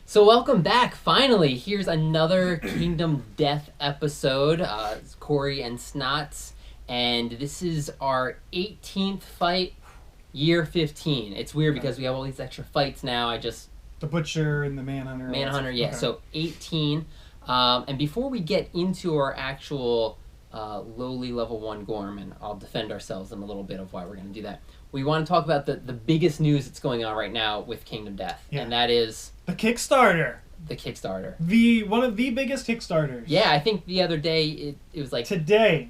So welcome back. Finally, here's another Kingdom Death episode. It's Corey and Snots, and this is our 18th fight, year 15. It's weird because we have all these extra fights now. The Butcher and the Manhunter. Manhunter, yeah. Okay. So 18. And before we get into our actual lowly level 1 Gorm, and I'll defend ourselves in a little bit of why we're going to do that, we want to talk about the biggest news that's going on right now with Kingdom Death, and that is... the Kickstarter. The Kickstarter. One of the biggest Kickstarters. Yeah, I think the other day it was like... Today.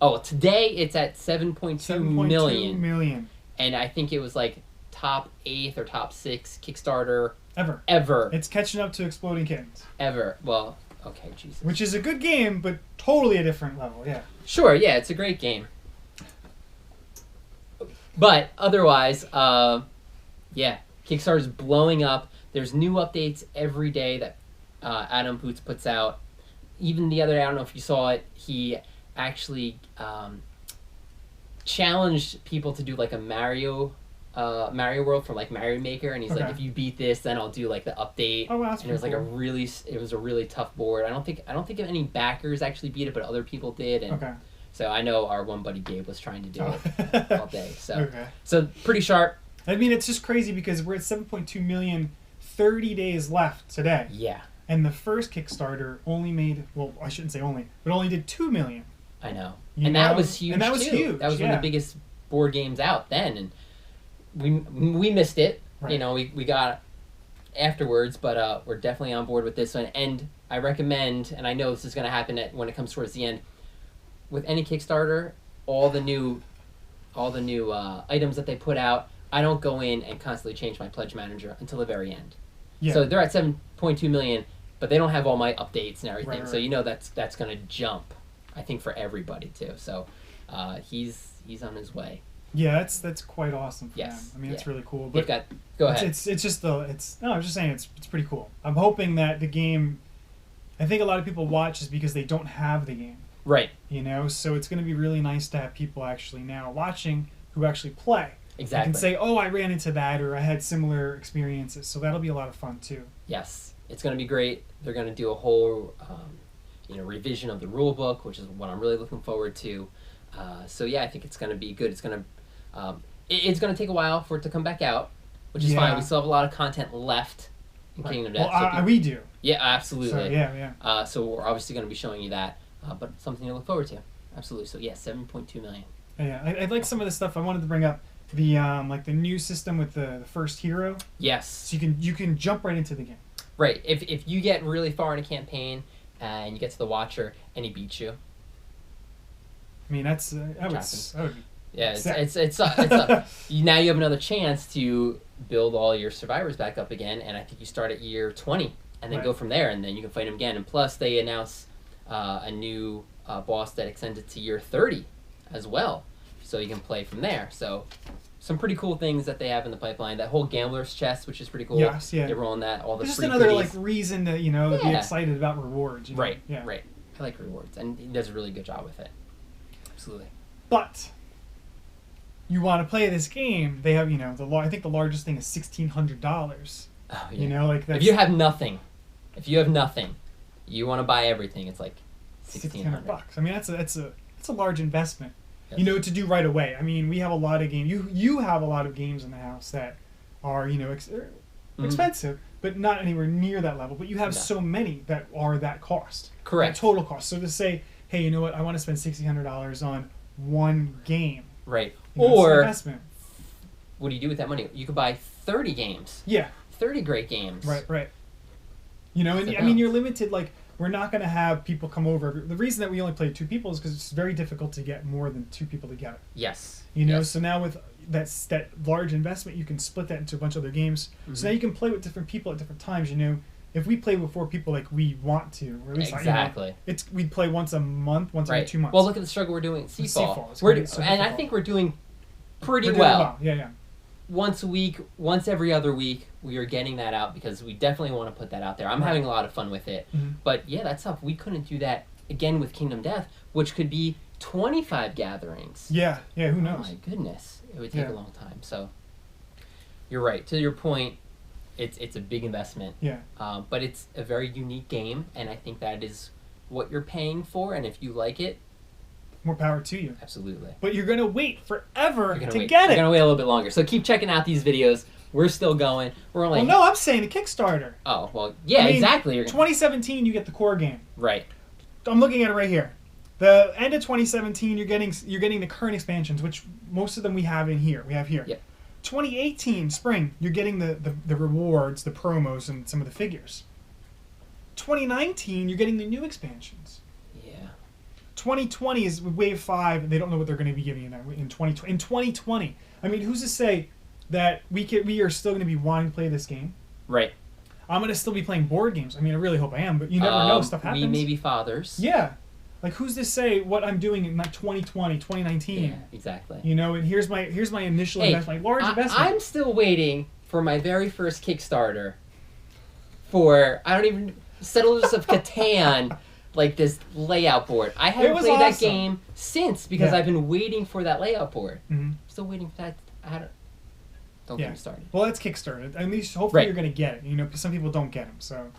Oh, today it's at 7.2 million. million. And I think it was like top 8th or top 6 Kickstarter... Ever. It's catching up to Exploding Kittens. Ever. Well, okay, Jesus. Which is a good game, but totally a different level, yeah. Sure, yeah, it's a great game. But otherwise, yeah, Kickstarter's blowing up. There's new updates every day that Adam Poots puts out. Even the other day, I don't know if you saw it, he actually challenged people to do like a Mario World from like Mario Maker, and he's like, if you beat this, then I'll do like the update. Oh, wow, that's and it was like cool. it was a really tough board. I don't think any backers actually beat it, but other people did. And so I know our one buddy Gabe was trying to do it all day. So so pretty sharp. I mean, it's just crazy because we're at 7.2 million, 30 days left today. Yeah. And the first Kickstarter only made, well, I shouldn't say only, but only did 2 million. I know. And that was huge. And that was huge. That was one of the biggest board games out then, and we missed it. Right. You know, we got afterwards, but we're definitely on board with this one. And I recommend, and I know this is going to happen when it comes towards the end, with any Kickstarter, all the new items that they put out, I don't go in and constantly change my pledge manager until the very end. Yeah. So they're at 7.2 million, but they don't have all my updates and everything. Right. So you know that's going to jump, I think, for everybody too. So he's on his way. Yeah, that's quite awesome for them. I mean, it's really cool. But go ahead. I was just saying it's pretty cool. I'm hoping that the game, I think a lot of people watch is because they don't have the game. Right. You know, so it's going to be really nice to have people actually now watching who actually play. Exactly. And say, oh, I ran into that, or I had similar experiences. So that'll be a lot of fun too. Yes, it's going to be great. They're going to do a whole, revision of the rule book, which is what I'm really looking forward to. So yeah, I think it's going to be good. It's going to take a while for it to come back out, which is fine. We still have a lot of content left in Kingdom Death. Well, we do. Yeah, absolutely. So, yeah. So we're obviously going to be showing you that, but something to look forward to. Absolutely. So yeah, 7.2 million. Yeah, I like some of the stuff I wanted to bring up. The like the new system with the first hero. Yes. So you can jump right into the game. Right. If you get really far in a campaign and you get to the Watcher and he beats you. I mean that would be yeah, it's now you have another chance to build all your survivors back up again, and I think you start at year 20 and then go from there, and then you can fight him again. And plus they announce a new boss that extends it to year 30 as well, so you can play from there. So some pretty cool things that they have in the pipeline. That whole gambler's chest, which is pretty cool. Yes, yeah. They're rolling that. All the just free another goodies. Reason to be excited about rewards. You know? Right. Yeah. Right. I like rewards, and he does a really good job with it. Absolutely. But you want to play this game? They have I think the largest thing is $1,600. Oh, yeah. You know, like that's, if you have nothing, you want to buy everything. It's like $1,600. I mean, that's a large investment. Yes. To do right away. I mean, we have a lot of games. You have a lot of games in the house that are expensive, but not anywhere near that level. But you have so many that are that cost. Correct. That total cost. So to say, hey, you know what? I want to spend $1,600 on one game. Right. Or investment. What do you do with that money? You could buy 30 games. Yeah. 30 great games. Right. And I mean, you're limited. Like, we're not going to have people come over. The reason that we only play 2 people is because it's very difficult to get more than 2 people together. Yes. So now with that large investment, you can split that into a bunch of other games. Mm-hmm. So now you can play with different people at different times. If we play with 4 people like we want to, or at least exactly, we'd play once a month, once every 2 months. Well, look at the struggle we're doing at Seafall. And I think we're doing pretty well. Yeah. Once a week, once every other week, we are getting that out because we definitely want to put that out there. I'm having a lot of fun with it. Mm-hmm. But yeah, that's tough. We couldn't do that again with Kingdom Death, which could be 25 gatherings. Yeah, who knows? Oh my goodness. It would take a long time. So you're right. To your point, it's a big investment. Yeah. But it's a very unique game, and I think that is what you're paying for. And if you like it, more power to you. Absolutely. But you're gonna wait forever to get it. You're gonna wait a little bit longer. So keep checking out these videos. We're still going. We're only. Well, no, I'm saying the Kickstarter. Oh well, yeah, exactly. 2017, you get the core game. Right. I'm looking at it right here. The end of 2017, you're getting the current expansions, which most of them we have here. Yep. 2018 spring, you're getting the rewards, the promos, and some of the figures. 2019, you're getting the new expansions. Yeah. 2020 is Wave 5. They don't know what they're going to be giving you in 2020. In 2020, I mean, who's to say that we are still going to be wanting to play this game? Right. I'm going to still be playing board games. I mean, I really hope I am, but you never know. Stuff happens. We may be fathers. Yeah. Like, who's to say what I'm doing in 2020, 2019? Yeah, exactly. You know, and here's my initial investment, my large investment. I'm still waiting for my very first Kickstarter for, I don't even, Settlers of Catan, like this layout board. I haven't played that game since because I've been waiting for that layout board. Mm-hmm. Still waiting for that. Don't get me started. Well, that's Kickstarter. At least hopefully you're going to get it. You know, because some people don't get them. So,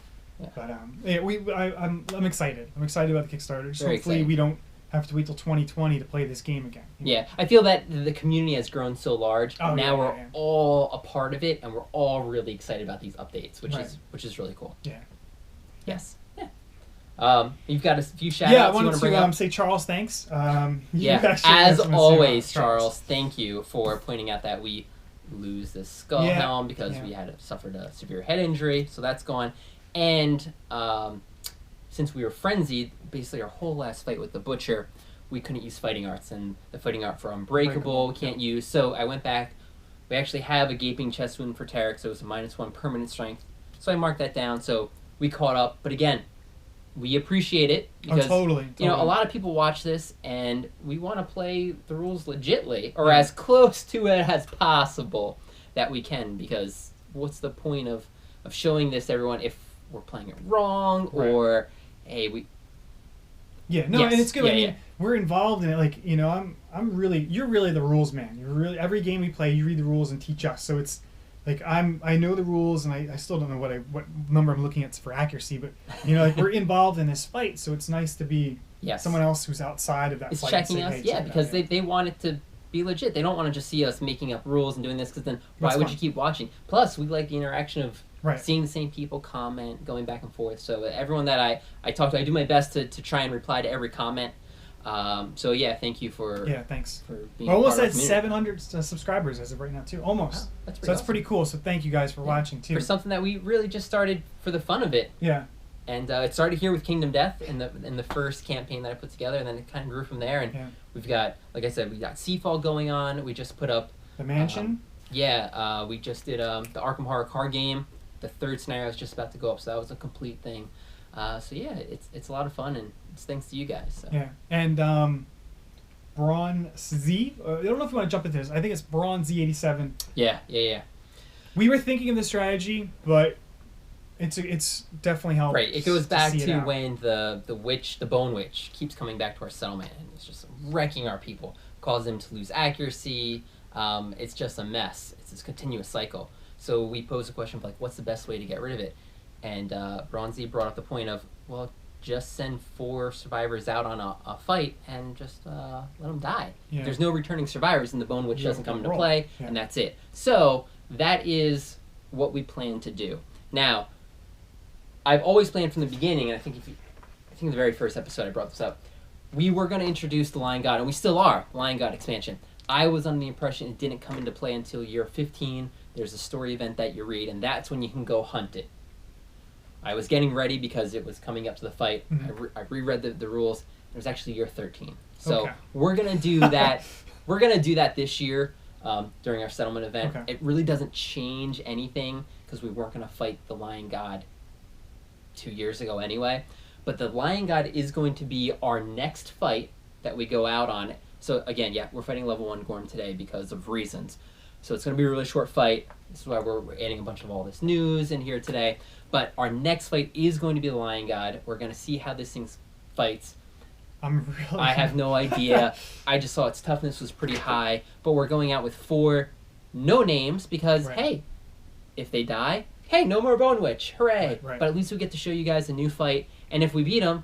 but I'm excited. I'm excited about the Kickstarter. So hopefully we don't have to wait till 2020 to play this game again. You know? Yeah, I feel that the community has grown so large. Now we're all a part of it, and we're all really excited about these updates, which is really cool. Yeah. Yes. Yeah. You've got a few shout outs I wanted you want to bring up? Say Charles, thanks. As always, Charles, thank you for pointing out that we lose the skull helm because we had suffered a severe head injury, so that's gone. And since we were frenzied, basically our whole last fight with the butcher, we couldn't use fighting arts, and the fighting art for Unbreakable we can't use. So I went back. We actually have a gaping chest wound for Tarek, so it was a -1 permanent strength. So I marked that down. So we caught up, but again, we appreciate it because you know a lot of people watch this and we want to play the rules legitly or as close to it as possible that we can, because what's the point of showing this to everyone if we're playing it wrong or hey and it's good. I mean, we're involved in it. Like, you know, you're really the rules man. You're really, every game we play, you read the rules and teach us. So it's like I know the rules, and I still don't know what number I'm looking at for accuracy, but you know, like we're involved in this fight, so it's nice to be someone else who's outside of that fight. It's checking us, because they want it to be legit. They don't want to just see us making up rules and doing this, because then why would you keep watching? Plus, we like the interaction of seeing the same people comment, going back and forth. So everyone that I talk to, I do my best to try and reply to every comment. So thank you for thanks for being we're almost at 700 subscribers as of right now too, almost. Wow, that's pretty cool. So thank you guys for watching too. For something that we really just started for the fun of it. Yeah. And it started here with Kingdom Death in the first campaign that I put together, and then it kind of grew from there. And we've got, like I said, we got Seafall going on. We just put up the mansion. We just did the Arkham Horror card game. The third scenario is just about to go up, so that was a complete thing. It's a lot of fun, and it's thanks to you guys. So. Yeah, and Braun Z. I don't know if you want to jump into this. I think it's Braun Z87. Yeah. We were thinking of the strategy, but it's definitely helped. Right, it goes back to when the Bone Witch, keeps coming back to our settlement, and it's just wrecking our people, causes them to lose accuracy. It's just a mess. It's this continuous cycle. So we posed a question of like, what's the best way to get rid of it? And Bronzy brought up the point of, well, just send 4 survivors out on a fight and just let them die. Yeah. There's no returning survivors, and the Bone Witch doesn't come into play, and that's it. So that is what we plan to do. Now, I've always planned from the beginning, and I think in the very first episode I brought this up, we were going to introduce the Lion God, and we still are, Lion God expansion. I was under the impression it didn't come into play until year 15. There's a story event that you read, and that's when you can go hunt it. I was getting ready because it was coming up to the fight. Mm-hmm. I reread the rules. It was actually year 13. So we're going to do that. We're going to do that this year during our settlement event. It really doesn't change anything because we weren't going to fight the Lion God 2 years ago anyway. But the Lion God is going to be our next fight that we go out on. So again, we're fighting level 1 Gorm today because of reasons. So it's going to be a really short fight. This is why we're adding a bunch of all this news in here today. But our next fight is going to be the Lion God. We're going to see how this thing fights. I have no idea. I just saw its toughness was pretty high. But we're going out with 4 no names because, hey, if they die, hey, no more Bone Witch, hooray! Right. But at least we get to show you guys a new fight, and if we beat them,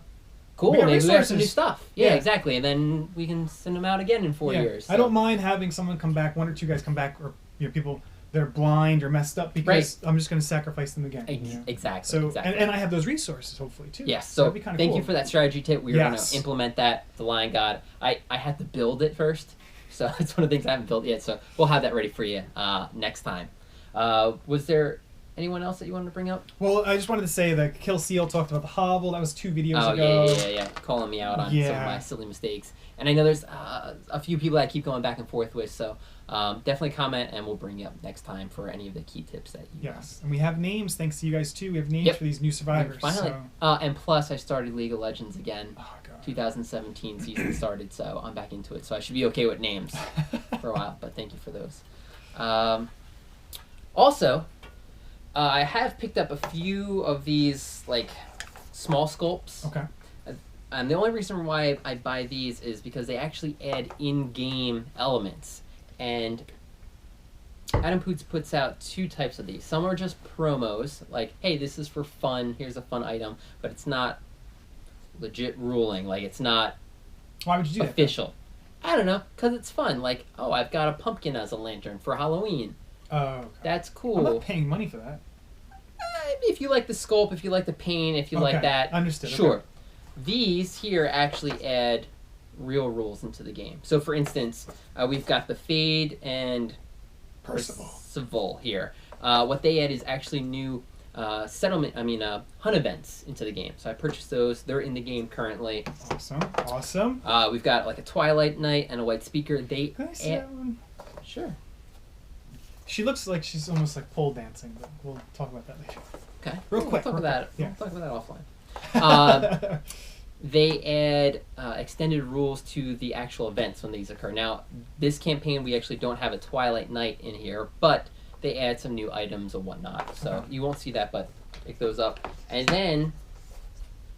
cool, We maybe we have some new stuff. Yeah, Yeah. exactly, and then we can send them out again in 4 years. So. I don't mind having someone come back, 1 or 2 guys come back, or people they're blind or messed up because I'm just going to sacrifice them again. Exactly. So exactly. And I have those resources hopefully too. Yes. So So that'd be kind of thank cool. you for that strategy tip. We're going to implement that. The Lion God. I had to build it first, so it's one of the things I haven't built yet. So we'll have that ready for you next time. Was there anyone else that you wanted to bring up? Well, I just wanted to say that Kill Seal talked about the hovel. That was 2 videos ago. Oh yeah. Calling me out on some of my silly mistakes. And I know there's a few people that I keep going back and forth with. So definitely comment, and we'll bring you up next time for any of the key tips that you. Yes, and we have names thanks to you guys too. We have names for these new survivors. Finally, so. And plus I started League of Legends again. Oh, God. 2017 season started, so I'm back into it. So I should be okay with names for a while. But thank you for those. Also, I have picked up a few of these like small sculpts. Okay. And the only reason why I buy these is because they actually add in-game elements. And Adam Poots puts out 2 types of these. Some are just promos, like, hey, this is for fun, here's a fun item, but it's not legit ruling, like it's not Why would you do that? official. I don't know, because it's fun. Like, oh, I've got a pumpkin as a lantern for Halloween. Oh, okay. That's cool. I'm not paying money for that. If you like the sculpt, if you like the paint, if you like that, understood. Sure. Okay. These here actually add real rules into the game. So, for instance, we've got the Fade and Percival here. What they add is actually new hunt events into the game. So I purchased those. They're in the game currently. Awesome. We've got like a Twilight Knight and a White Speaker. Can I see that one? Sure. She looks like she's almost like pole dancing, but we'll talk about that later. Okay. Real quick. We'll talk about Yeah. We'll talk about that offline. They add extended rules to the actual events when these occur. Now, this campaign, we actually don't have a Twilight Knight in here, but they add some new items and whatnot. So you won't see that, but pick those up. And then,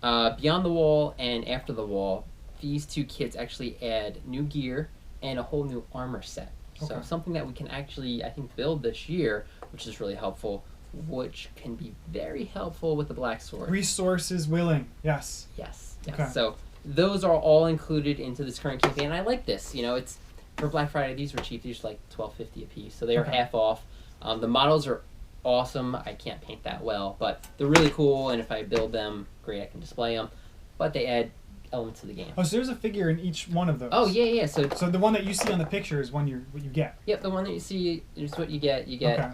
Beyond the Wall and After the Wall, these 2 kits actually add new gear and a whole new armor set. So something that we can actually, I think, build this year, which is really helpful, which can be very helpful with the Black Sword. Resources willing. Yes. Yes. Okay. So those are all included into this current campaign. And I like this. You know, it's for Black Friday. These were cheap. These are like $12.50 a piece, so they are half off. The models are awesome. I can't paint that well, but they're really cool. And if I build them, great, I can display them. But they add elements to the game. Oh, so there's a figure in each one of those. Oh yeah. So the one that you see on the picture is what you get. Yep, the one that you see is what you get. You get. Okay.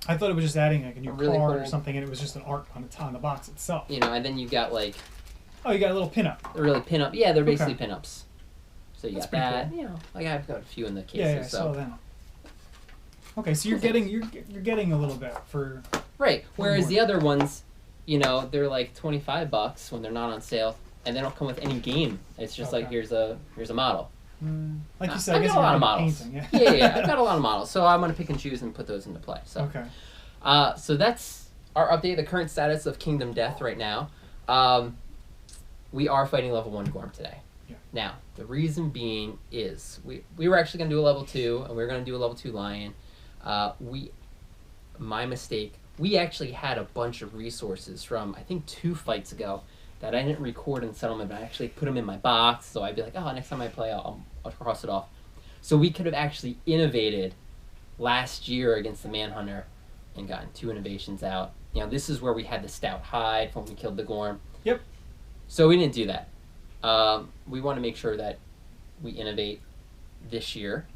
I thought it was just adding like a new really card cool, or something, and it was just an art on the box itself. You know, and then you got like. Oh, you got a little pinup. They're really pinup. Yeah, they're basically pinups. So you That's got that. cool. You know, like I've got a few in the cases. Yeah, I so. saw that. Okay, so you're getting a little bit for. Right. Whereas the other ones, you know, they're like $25 when they're not on sale, and they don't come with any game. It's just like here's a model. Like you said, I got a lot of models. Painting, yeah, I've got a lot of models, so I'm gonna pick and choose and put those into play. So. Okay. So that's our update. The current status of Kingdom Death right now. We are fighting level 1 Gorm today. Yeah. Now, the reason being is we were actually going to do a level 2, and we were going to do a level 2 Lion. My mistake, we actually had a bunch of resources from, I think, 2 fights ago that I didn't record in Settlement, but I actually put them in my box, so I'd be like, oh, next time I play, I'll cross it off. So we could have actually innovated last year against the Manhunter and gotten 2 innovations out. You know, this is where we had the stout hide when we killed the Gorm. Yep. So we didn't do that. We want to make sure that we innovate this year,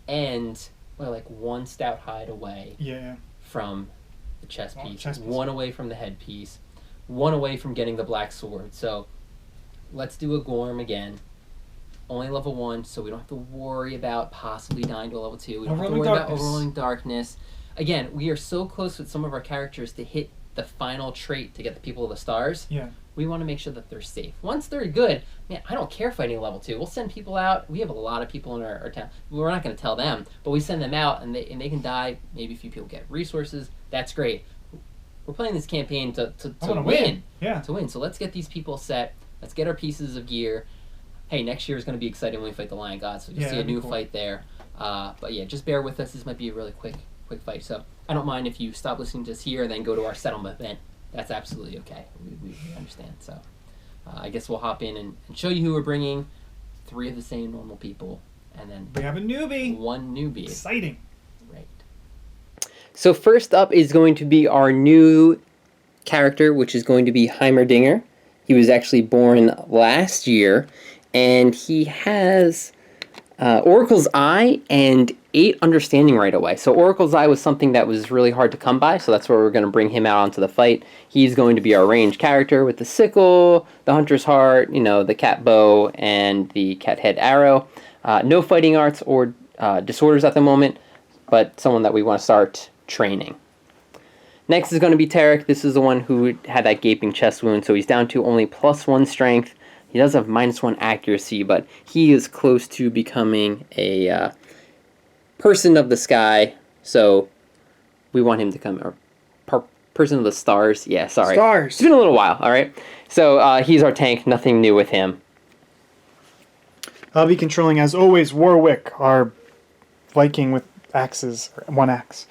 and we're like 1 stout hide away from the chest piece, 1 away from the headpiece, 1 away from getting the Black Sword. So let's do a Gorm again. Only level 1, so we don't have to worry about possibly dying to a level 2. We don't have to worry about Overwhelming Darkness. Again, we are so close with some of our characters to hit the final trait to get the people of the stars. Yeah. We want to make sure that they're safe. Once they're good, man, I don't care fighting level 2. We'll send people out. We have a lot of people in our town. We're not going to tell them, but we send them out, and they can die. Maybe a few people get resources. That's great. We're playing this campaign to win. Yeah. To win. So let's get these people set. Let's get our pieces of gear. Hey, next year is going to be exciting when we fight the Lion God, so you'll see a new fight there. But yeah, just bear with us. This might be a really quick quick fight. So I don't mind if you stop listening to us here and then go to our settlement event. That's absolutely okay. We understand. So I guess we'll hop in and show you who we're bringing. 3 of the same normal people, and then we have a newbie. 1 newbie. Exciting. Right. So first up is going to be our new character, which is going to be Heimerdinger. He was actually born last year, and he has Oracle's Eye and 8 Understanding right away. So Oracle's Eye was something that was really hard to come by, so that's where we're going to bring him out onto the fight. He's going to be our ranged character with the sickle, the hunter's heart, the cat bow, and the cat head arrow. No fighting arts or disorders at the moment, but someone that we want to start training. Next is going to be Tarek. This is the one who had that gaping chest wound, so he's down to only +1 strength. He does have -1 accuracy, but he is close to becoming a person of the sky, so we want him to come, or person of the stars. Yeah, sorry. Stars. It's been a little while, all right? So he's our tank. Nothing new with him. I'll be controlling, as always, Warwick, our Viking with axes, 1 axe.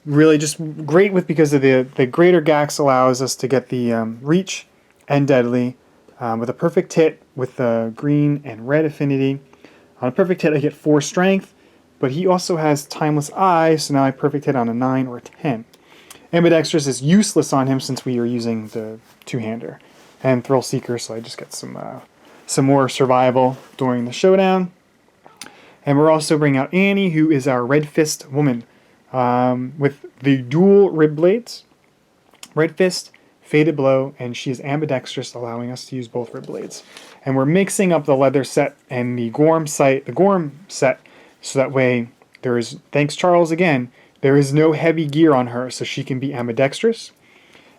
Really just great because of the greater Gax allows us to get the reach and deadly with a perfect hit with the green and red affinity. On a perfect hit I get 4 strength, but he also has Timeless Eye, so now I perfect hit on a 9 or a 10. Ambidextrous is useless on him since we are using the 2-hander. And Thrill Seeker, so I just get some more survival during the showdown. And we're also bringing out Annie, who is our Red Fist woman, with the dual rib blades. Red Fist, Faded Blow, and she is ambidextrous, allowing us to use both rib blades. And we're mixing up the leather set and the Gorm set, so that way there is, thanks Charles again, there is no heavy gear on her, so she can be ambidextrous.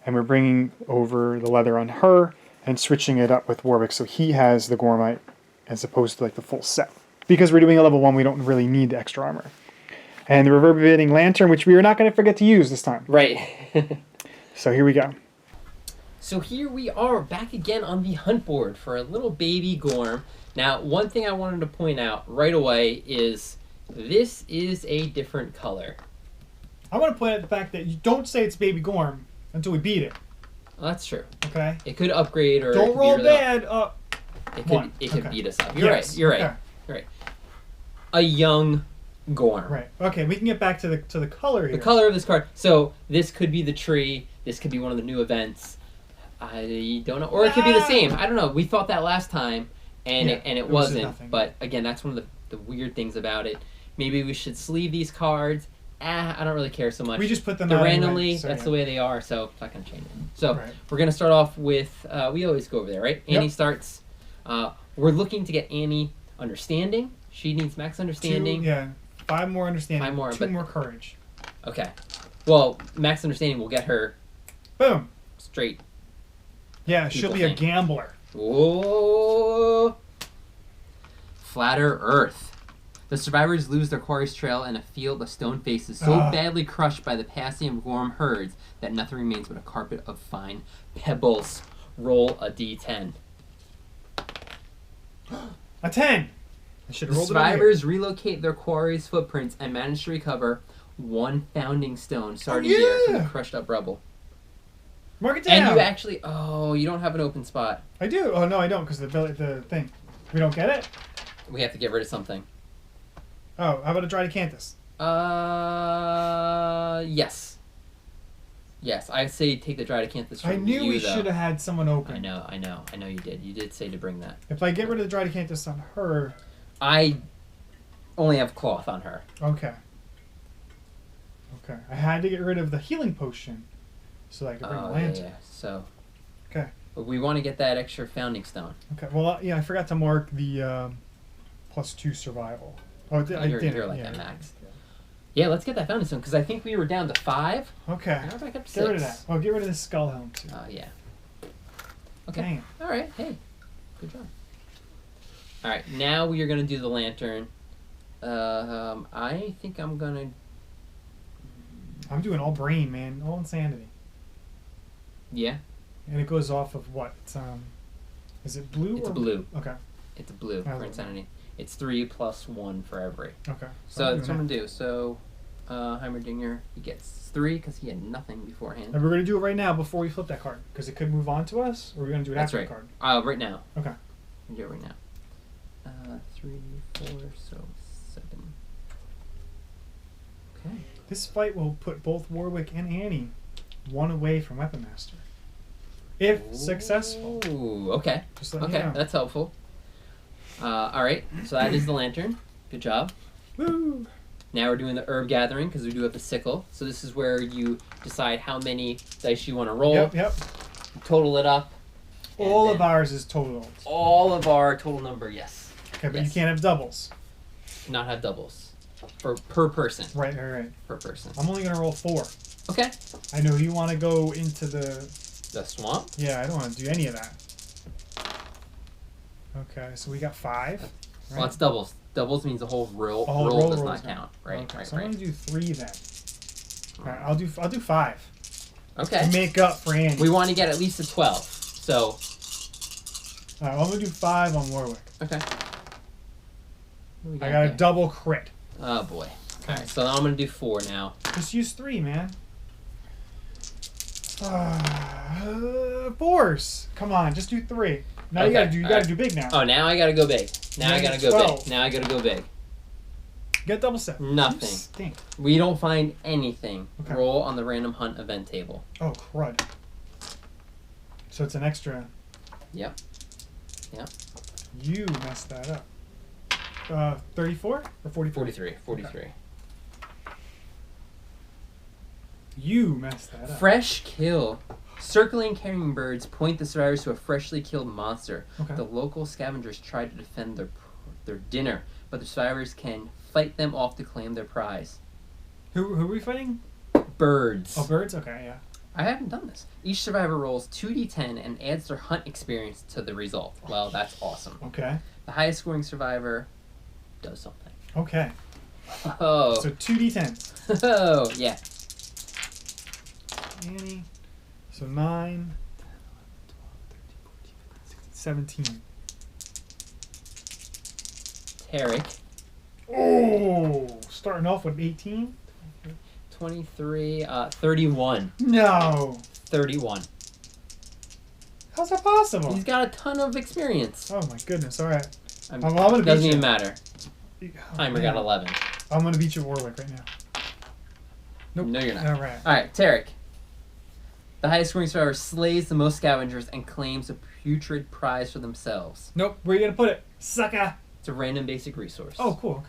And we're bringing over the leather on her and switching it up with Warwick, so he has the Gormite as opposed to like the full set. Because we're doing a level 1, we don't really need the extra armor. And the reverberating lantern, which we are not going to forget to use this time. Right. So here we go. So here we are back again on the hunt board for a little baby Gorm. Now, one thing I wanted to point out right away is this is a different color. I want to point out the fact that you don't say it's baby Gorm until we beat it. Well, that's true. Okay. It could upgrade or don't it could roll be really bad. It could beat us up. You're Yes. right. You're right. Okay. You're right. A young Gorm. Right. Okay. We can get back to the color here. The color of this card. So this could be the tree. This could be one of the new events. I don't know, or it could be the same. I don't know. We thought that last time, and it wasn't. But again, that's one of the weird things about it. Maybe we should sleeve these cards. I don't really care so much. We just put them out randomly. Anyway, so that's the way they are. So it's not gonna change it. So we're gonna start off with. We always go over there, right? Annie starts. We're looking to get Annie understanding. She needs max understanding. 5 more understanding. 5 more. 2 more courage. Okay. Well, max understanding will get her. Boom. Straight. Yeah, she'll be a gambler. Whoa! Flatter Earth. The survivors lose their quarry's trail in a field of stone faces so badly crushed by the passing of Gorm herds that nothing remains but a carpet of fine pebbles. Roll a d10. A 10! I should have rolled Survivors relocate their quarry's footprints and manage to recover 1 founding stone starting there from the crushed up rubble. Mark it down. And you actually, you don't have an open spot. I do. Oh no, I don't, because the thing. We don't get it. We have to get rid of something. Oh, how about a Dridecanthus? Yes. Yes, I say take the Dridecanthus from you, I knew we should have had someone open. I know you did. You did say to bring that. If I get rid of the Dridecanthus on her... I only have cloth on her. Okay. I had to get rid of the healing potion so that I could bring the lantern. Yeah. So... Okay. But we want to get that extra founding stone. Okay, well, I forgot to mark the +2 survival. Oh, I didn't. You're like that, Max. Yeah, let's get that founding stone, because I think we were down to 5. Okay. Now we're back up to 6. Get rid of that. Oh, get rid of the skull helm, too. Yeah. Okay. Dang. All right. Hey, good job. All right, now we are going to do the lantern. I think I'm going to... I'm doing all brain, man. All insanity. Yeah? And it goes off of what? It's, is it blue? It's or blue. Okay. It's blue for insanity. It's 3 plus 1 for every. Okay. So that's what I'm gonna do. So, Heimerdinger, he gets 3 because he had nothing beforehand. And we're gonna do it right now before we flip that card because it could move on to us, or we're gonna do it after the card. Right now. Okay. We'll do it right now. 3, 4, so 7. Okay. This fight will put both Warwick and Annie 1 away from Weapon Master. If successful. Ooh, okay. Just let me Okay, know. that's helpful. Alright, so that is the lantern. Good job. Woo! Now we're doing the herb gathering because we do have the sickle. So this is where you decide how many dice you want to roll. Yep. Total it up. All of ours is total. All of our total number, yes. Okay, but Yes. you can't have doubles. Not have doubles. Per person. Right. Per person. I'm only gonna roll 4. Okay. I know you want to go into the... The swamp? Yeah, I don't want to do any of that. Okay, so we got 5. Right? Well, it's doubles. Doubles means the whole roll does not count. Right, okay, right, so I'm right. gonna do 3 then. Alright, I'll do 5. Okay. To make up for Andy. We want to get at least a 12. So. Alright, I'm gonna do 5 on Warwick. Okay. I got a double crit. Oh boy. Okay. Alright, so I'm gonna do 4 now. Just use 3, man. 4s. Come on, just do 3. Now Okay, you gotta do big now. Oh, now I gotta go big. Now I gotta go 12. big. Now I gotta go big. Get double 7. Nothing. You stink. We don't find anything. Okay. Roll on the random hunt event table. Oh, crud. So it's an extra. Yep. You messed that up. 34 or 44? 43. Okay. You messed that up. Fresh kill. Circling carrying birds point the survivors to a freshly killed monster. Okay. The local scavengers try to defend their dinner, but the survivors can fight them off to claim their prize. Who are we fighting? Birds. Oh, birds? Okay, yeah. I haven't done this. Each survivor rolls 2d10 and adds their hunt experience to the result. Well, that's awesome. Okay. The highest scoring survivor does something. Okay. Oh. So 2d10s. Oh, yeah. Annie. So 9, 17. Tarek. Oh! Starting off with 18? 23, 31. No! 31. How's that possible? He's got a ton of experience. Oh my goodness, alright. I'm gonna doesn't beat even you. matter. Oh, Timer man. got 11. I'm gonna beat you Warwick right now. Nope. No, you're not. Alright. Alright, Tarek. The highest scoring survivor slays the most scavengers and claims a putrid prize for themselves. Nope, where are you gonna put it? Sucker! It's a random basic resource. Oh, cool,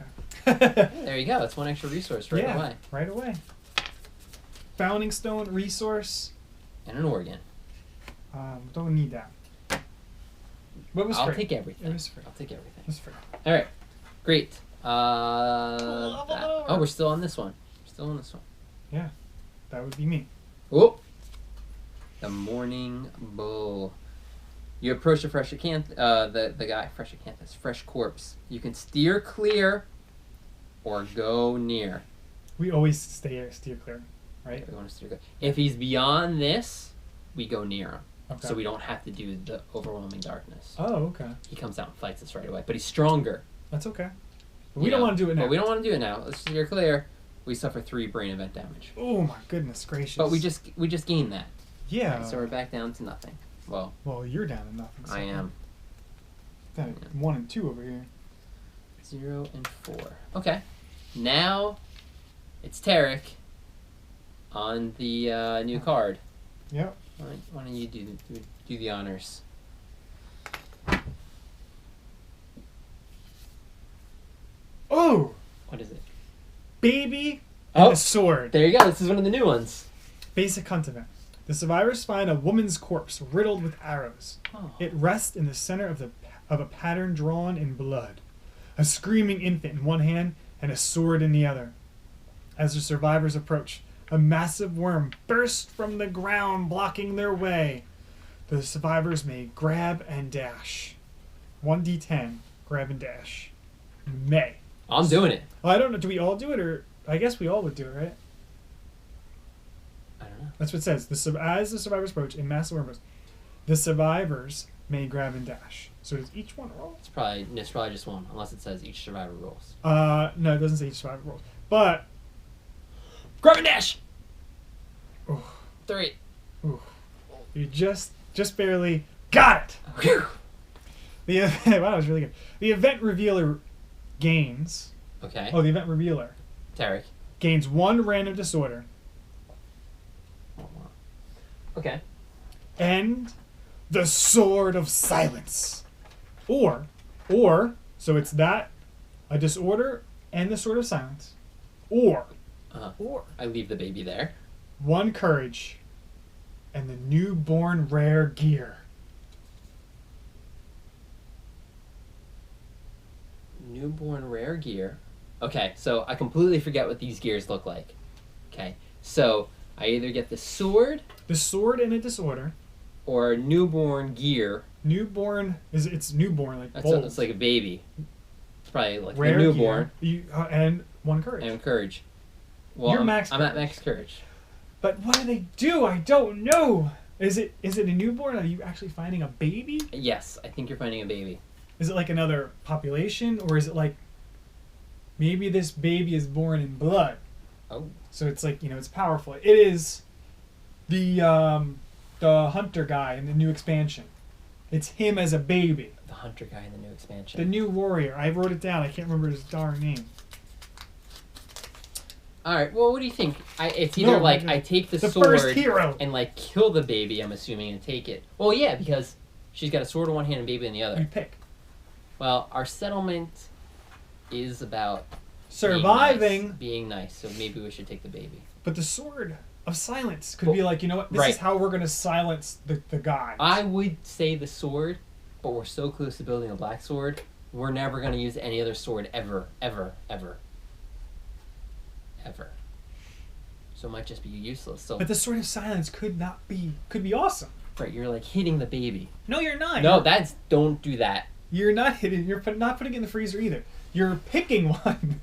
okay. There you go. That's one extra resource right away. Right away. Founding Stone resource. And an organ. Don't need that. What was I'll free? take everything. It was free. I'll take everything. It was free. All right. Great. over. Oh, we're still on this one. Still on this one. Yeah, that would be me. Oh. The Morning Bull. You approach the fresh corpse. You can steer clear or go near. We always steer clear, right? We want to steer clear. If he's beyond this, we go near him. Okay. So we don't have to do the overwhelming darkness. Oh, okay. He comes out and fights us right away. But he's stronger. That's okay. But we don't want to do it now. But we don't want to do it now. Let's steer clear. We suffer 3 brain event damage. Oh my goodness gracious. But we just gained that. Yeah. So we're back down to nothing. Well, you're down to nothing. So I am. Down at 1 and 2 over here. 0 and 4. Okay. Now it's Tarek on the new card. Yep. Why don't you do the honors? Oh! What is it? Baby and a sword. There you go. This is one of the new ones. Basic hunt event. The survivors find a woman's corpse riddled with arrows. Oh. It rests in the center of a pattern drawn in blood. A screaming infant in one hand and a sword in the other. As the survivors approach, a massive worm bursts from the ground, blocking their way. The survivors may grab and dash. 1d10, grab and dash. May. I'm doing it. Oh, I don't know. Do we all do it, or I guess we all would do it, right? I don't know. That's what it says. As the survivors approach, a massive worm bursts. The survivors may grab and dash. So does each one roll? It's probably just one, unless it says each survivor rolls. No, it doesn't say each survivor rolls. But Grab and dash. ooh, 3. ooh, you just barely got it. Whew. The event, wow, that was really good. The event revealer gains. Okay. Oh, the event revealer Tarek. gains 1 random disorder Okay. and the Sword of Silence. Or, so it's that, a disorder and the Sword of Silence. Or I leave the baby there. 1 courage and the newborn rare gear. Newborn rare gear. Okay, so I completely forget what these gears look like. Okay, so I either get the sword The sword and a disorder. or newborn gear. Newborn it's newborn like That's bold. it's like a baby. It's probably like Rare the newborn gear. And 1 courage. and courage. Well, You're I'm max at courage. max courage. But what do they do? I don't know. Is it a newborn? Are you actually finding a baby? Yes, I think you're finding a baby. Is it like another population, or is it like maybe this baby is born in blood? Oh. So it's like, it's powerful. It is the hunter guy in the new expansion. It's him as a baby. The hunter guy in the new expansion. The new warrior. I wrote it down. I can't remember his darn name. All right. Well, what do you think? It's either I take the sword first hero and kill the baby. I'm assuming and take it. Well, yeah, because she's got a sword in one hand and baby in the other. You pick. Well, our settlement is about Surviving. being nice, so maybe we should take the baby. But the sword of silence could be like, you know what? This right. is how we're going to silence the guy. I would say the sword, but we're so close to building a black sword, we're never going to use any other sword ever, ever, ever. Ever. So it might just be useless. So, But the sword of silence could be awesome. right, you're hitting the baby. No, you're not. No, don't do that. You're not hitting. You're not putting it in the freezer either. You're picking one.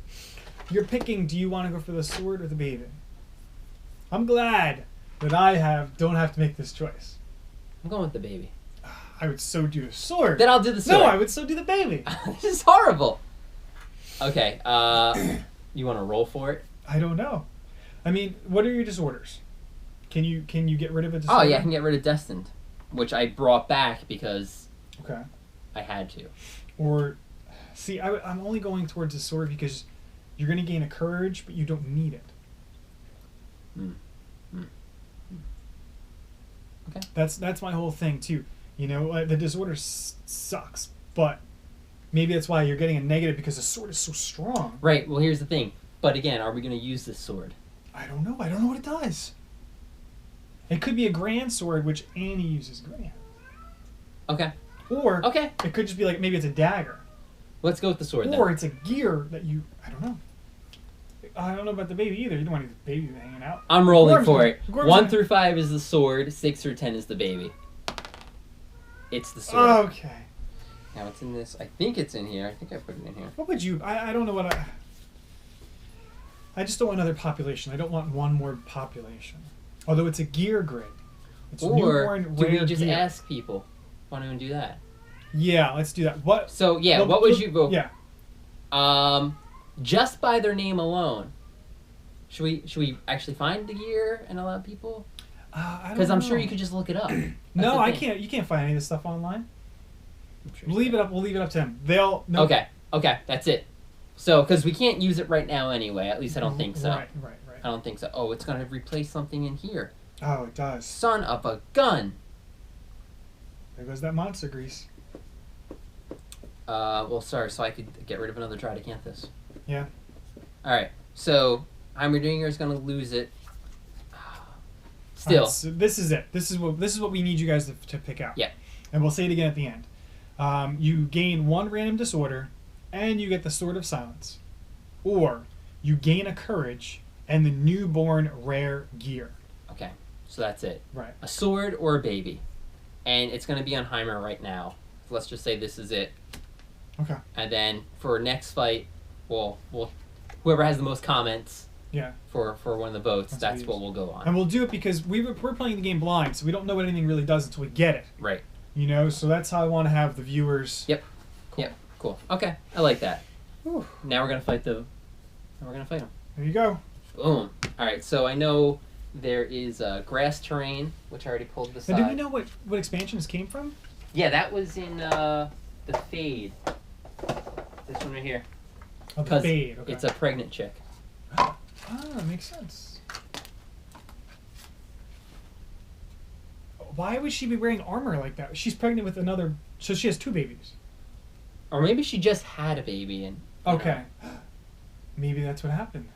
You're picking. Do you want to go for the sword or the baby? I'm glad that I don't have to make this choice. I'm going with the baby. I would so do the sword. Then I'll do the sword. No, I would so do the baby. This is horrible. Okay. You want to roll for it? I don't know. I mean, what are your disorders? Can you get rid of a disorder? Oh yeah, I can get rid of destined, which I brought back because Okay. I had to. Or, see, I'm only going towards the sword because you're going to gain a courage, but you don't need it. Okay. That's my whole thing too. The disorder sucks, but maybe that's why you're getting a negative because the sword is so strong. Right. Well, here's the thing. But again, are we going to use this sword? I don't know. I don't know what it does. It could be a grand sword, which Annie uses grand. Okay. Or Okay. it could just be like maybe it's a dagger. Let's go with the sword Or then. it's a gear that I don't know. I don't know about the baby either. You don't want the baby hanging out. I'm rolling Gorm's for gonna- it. Gorm's 1 gonna- through 5 is the sword. 6 through 10 is the baby. It's the sword. Okay. Now it's in this. I think it's in here. I think I put it in here. What would you... I don't know what I just don't want another population. I don't want one more population. Although it's a gear grid. It's Or newborn do we rare just gear. ask people? Want to do that? Yeah, let's do that. What? So yeah, Well, what would you vote? Yeah. Just by their name alone. Should we actually find the gear and allow people? Because I'm sure you could just look it up. No, I can't. You can't find any of this stuff online. Sure We'll leave it up. We'll leave it up to them. They'll. No. Okay, that's it. So, because we can't use it right now anyway. At least I don't think so. Right. I don't think so. Oh, it's gonna replace something in here. Oh, it does. Son of a gun. There goes that monster grease. Well, sorry. So I could get rid of another Tridecanthus. Yeah. All right. So Heimerdinger is gonna lose it. Still. Right, so this is it. This is what we need you guys to pick out. Yeah. And we'll say it again at the end. You gain 1 random disorder, and you get the Sword of Silence, or you gain a courage and the newborn rare gear. Okay. So that's it. Right. A sword or a baby, and it's gonna be on Heimer right now. So let's just say this is it. Okay. And then for next fight, we'll whoever has the most comments. Yeah. For one of the votes, That's that's what what we'll go on. And we'll do it because we're playing the game blind, so we don't know what anything really does until we get it. Right. You know, so that's how I want to have the viewers. Yep. Cool. Yep. Cool. Okay, I like that. Whew. Now we're gonna fight them. There you go. Boom. All right. So I know there is grass terrain, which I already pulled this. Now, do we know what expansions came from? Yeah, that was in the Fade. This one right here. Oh, the Fade. Okay. It's a pregnant chick. Ah, makes sense. Why would she be wearing armor like that? She's pregnant with another, so she has 2 babies. Or maybe she just had a baby and. Okay. Maybe that's what happened.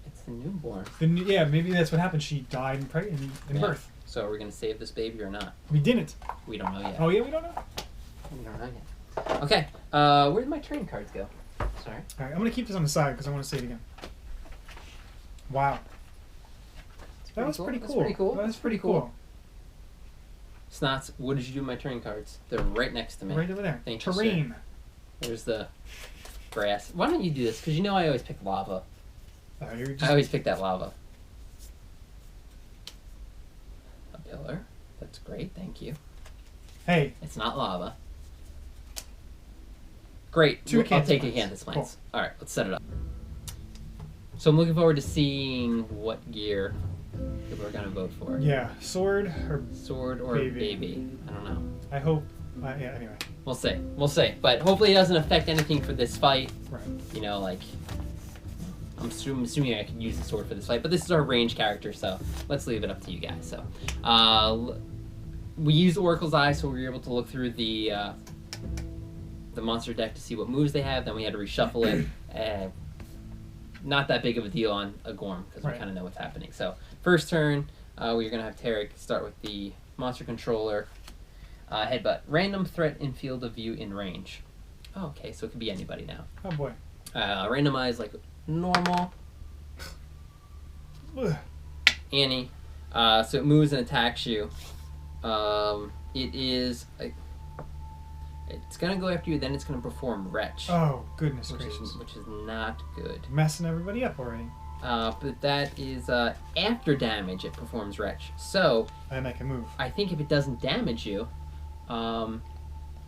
It's the newborn. Yeah, maybe that's what happened. She died in birth. So are we gonna save this baby or not? We didn't. We don't know yet. Oh yeah, we don't know. We don't know yet. Okay. Where did my trading cards go? Sorry. All right, I'm gonna keep this on the side because I want to say it again. Wow. That was pretty cool. That's pretty cool. That's pretty cool. Snots, what did you do with my trading cards? They're right next to me. Right over there. Thank you, Terrain. sir. There's the grass. Why don't you do this? Because you know I always pick lava. I always pick that lava. A pillar. That's great. Thank you. Hey. It's not lava. Great. I'll take a hand. This plants. Cool. All right. Let's set it up. So I'm looking forward to seeing what gear that we're gonna vote for. Yeah, sword or baby. I don't know. I hope. Yeah. Anyway. We'll see. We'll see. But hopefully it doesn't affect anything for this fight. Right. You know, like I'm assuming I can use the sword for this fight, but this is our range character, so let's leave it up to you guys. So, we used Oracle's Eye, so we were able to look through the monster deck to see what moves they have. Then we had to reshuffle it. Not that big of a deal on a Gorm because we kind of know what's happening. So first turn, we're gonna have Tarek start with the monster controller. Headbutt. Random threat in field of view in range. Oh, okay, so it could be anybody now. Oh boy. Randomize like normal. Ugh. Annie. So it moves and attacks you. It is. It's gonna go after you. Then it's gonna perform Wretch. Oh goodness gracious! Which is not good. Messing everybody up already. But that is after damage. It performs Wretch. So. And I can move. I think if it doesn't damage you. I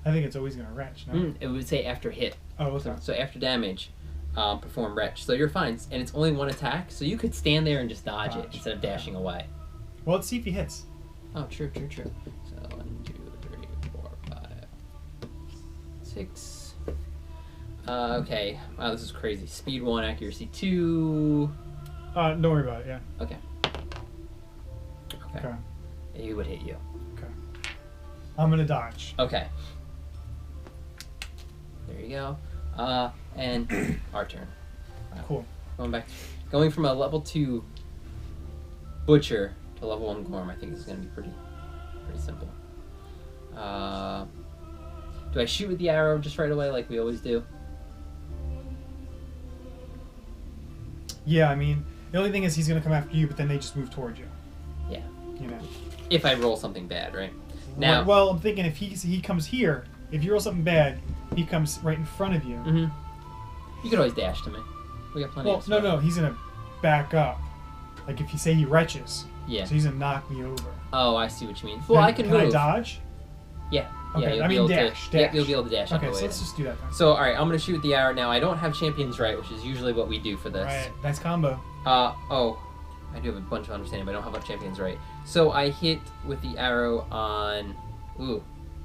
think it's always gonna Wretch. No. It would say after hit. Oh, okay. So after damage, perform Wretch. So you're fine, and it's only 1 attack. So you could stand there and just dodge it instead of dashing away. Well, let's see if he hits. Oh, true. So 1, 2, 3, 4, 5, 6. Okay. Wow, this is crazy. Speed 1, accuracy 2. Don't worry about it. Yeah. Okay. He would hit you. Okay. I'm gonna dodge. Okay. There you go. And our turn. Wow. Cool. Going from a level 2 Butcher to level 1 Gorm, I think this is gonna be pretty simple. Do I shoot with the arrow just right away like we always do? Yeah, I mean, the only thing is he's gonna come after you, but then they just move towards you. Yeah. You know. If I roll something bad, right? Now. Well, I'm thinking if he comes here, if you roll something bad, he comes right in front of you. Mm-hmm. You could always dash to me. We got plenty of. No, he's gonna back up. Like if you say he retches. Yeah. So he's gonna knock me over. Oh, I see what you mean. Well, I can move. Can I dodge? Yeah. Okay, yeah, I mean dash. Yeah, you'll be able to dash. Okay, so let's just do that then. So, all right, I'm gonna shoot with the arrow now. I don't have Champion's Right, which is usually what we do for this. Right, nice combo. Oh, I do have a bunch of understanding, but I don't have a Champion's Right. So I hit with the arrow on,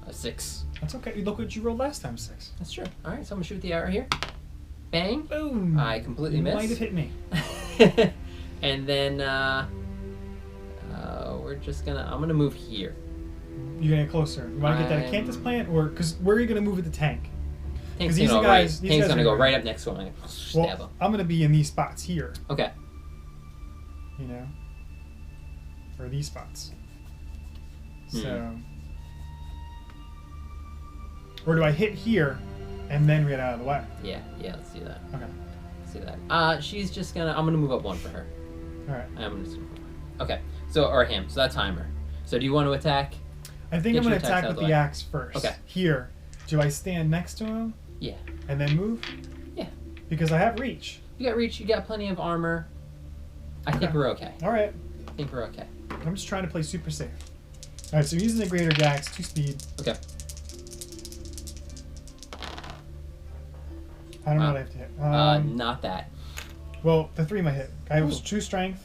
a 6. That's okay. Look what you rolled last time, 6. That's true. All right, so I'm gonna shoot with the arrow here. Bang. Boom. I completely missed. You might have hit me. And then I'm gonna move here. You're gonna get closer. You want to get that acanthus plant, or because where are you gonna move with the tank? Because these guys, Tank's gonna go right up next to him. I'm gonna stab him. I'm gonna be in these spots here. Okay. You know, or these spots. So, or do I hit here, and then get out of the way? Yeah. Let's do that. Okay. Let's do that. She's just gonna. I'm gonna move up 1 for her. All right. Okay. So or him. So that's timer. So do you want to attack? I think I'm going to attack with the axe first. Okay. Here. Do I stand next to him? Yeah. And then move? Yeah. Because I have reach. You got reach. You got plenty of armor. I think we're okay. All right. I think we're okay. I'm just trying to play super safe. Alright, so using the greater dex, 2 speed. Okay. I don't know what I have to hit. Not that. Well, the 3 might hit. I have 2 strength.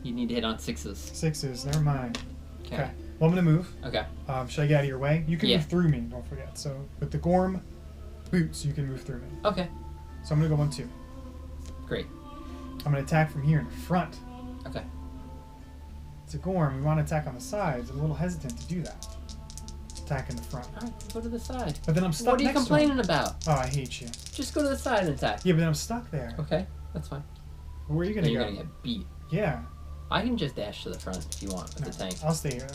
You need to hit on 6s. 6s, never mind. Okay. Well, I'm gonna move. Okay. Should I get out of your way? You can Yeah. move through me, don't forget. So with the Gorm boots, you can move through me. Okay. So I'm gonna go 1-2. Great. I'm gonna attack from here in the front. Okay. It's a Gorm. We want to attack on the sides. I'm a little hesitant to do that. Attack in the front. All right, go to the side. But then I'm stuck What are you next to complaining him. about? Oh, I hate you. Just go to the side and attack. Yeah, but then I'm stuck there. Okay, that's fine. Where are you gonna You're go? gonna get beat. Yeah. I can just dash to the front if you want with the tank. I'll stay here.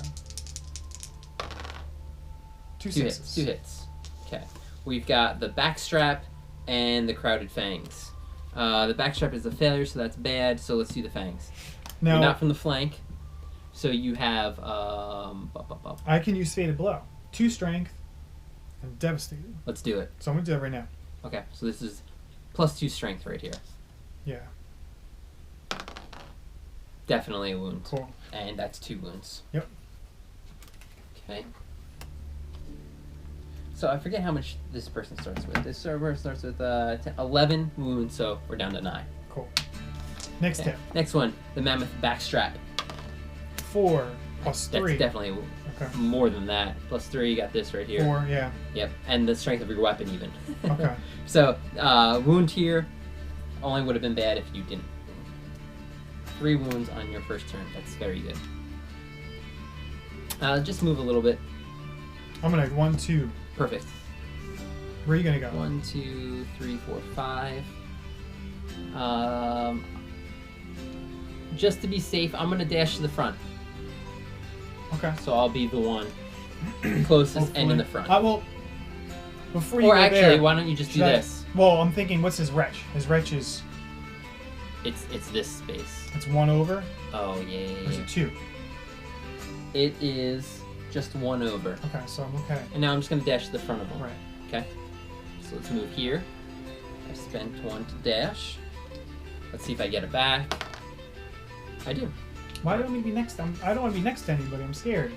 2 Two sixes. hits. 2 hits. Okay. We've got the backstrap and the crowded fangs. The backstrap is a failure, so that's bad. So let's do the fangs. Now, You're not from the flank, so you have I can use Fated Blow. 2 strength and Devastated. Let's do it. So I'm gonna do that right now. Okay, so this is +2 strength right here. Yeah. Definitely a wound. Cool. And that's 2 wounds. Yep. Okay. So I forget how much this person starts with. This server starts with 11 wounds, so we're down to 9. Cool. Next Okay. hit. Next one, the mammoth backstrap. 4 plus 3. That's definitely Okay. more than that. +3, you got this right here. 4, yeah. Yep, and the strength of your weapon even. Okay. So, wound here only would have been bad if you didn't. 3 wounds on your first turn. That's very good. Just move a little bit. I'm gonna 1, 2. Perfect. Where are you gonna go? 1, 2, 3, 4, 5. Just to be safe, I'm gonna dash to the front. Okay. So I'll be the one closest and in the front. Well, before you Or go actually, there, why don't you just do should I- this? Well, I'm thinking, what's his retch? His retch is It's this space. it's 1 over. Oh yeah. Or is it 2? It is just 1 over. Okay, so I'm okay. And now I'm just gonna dash to the front of them. Right. Okay. So let's move here. I spent 1 to dash. Let's see if I get it back. I do. Why do I want to be next? I don't want to be next to anybody. I'm scared.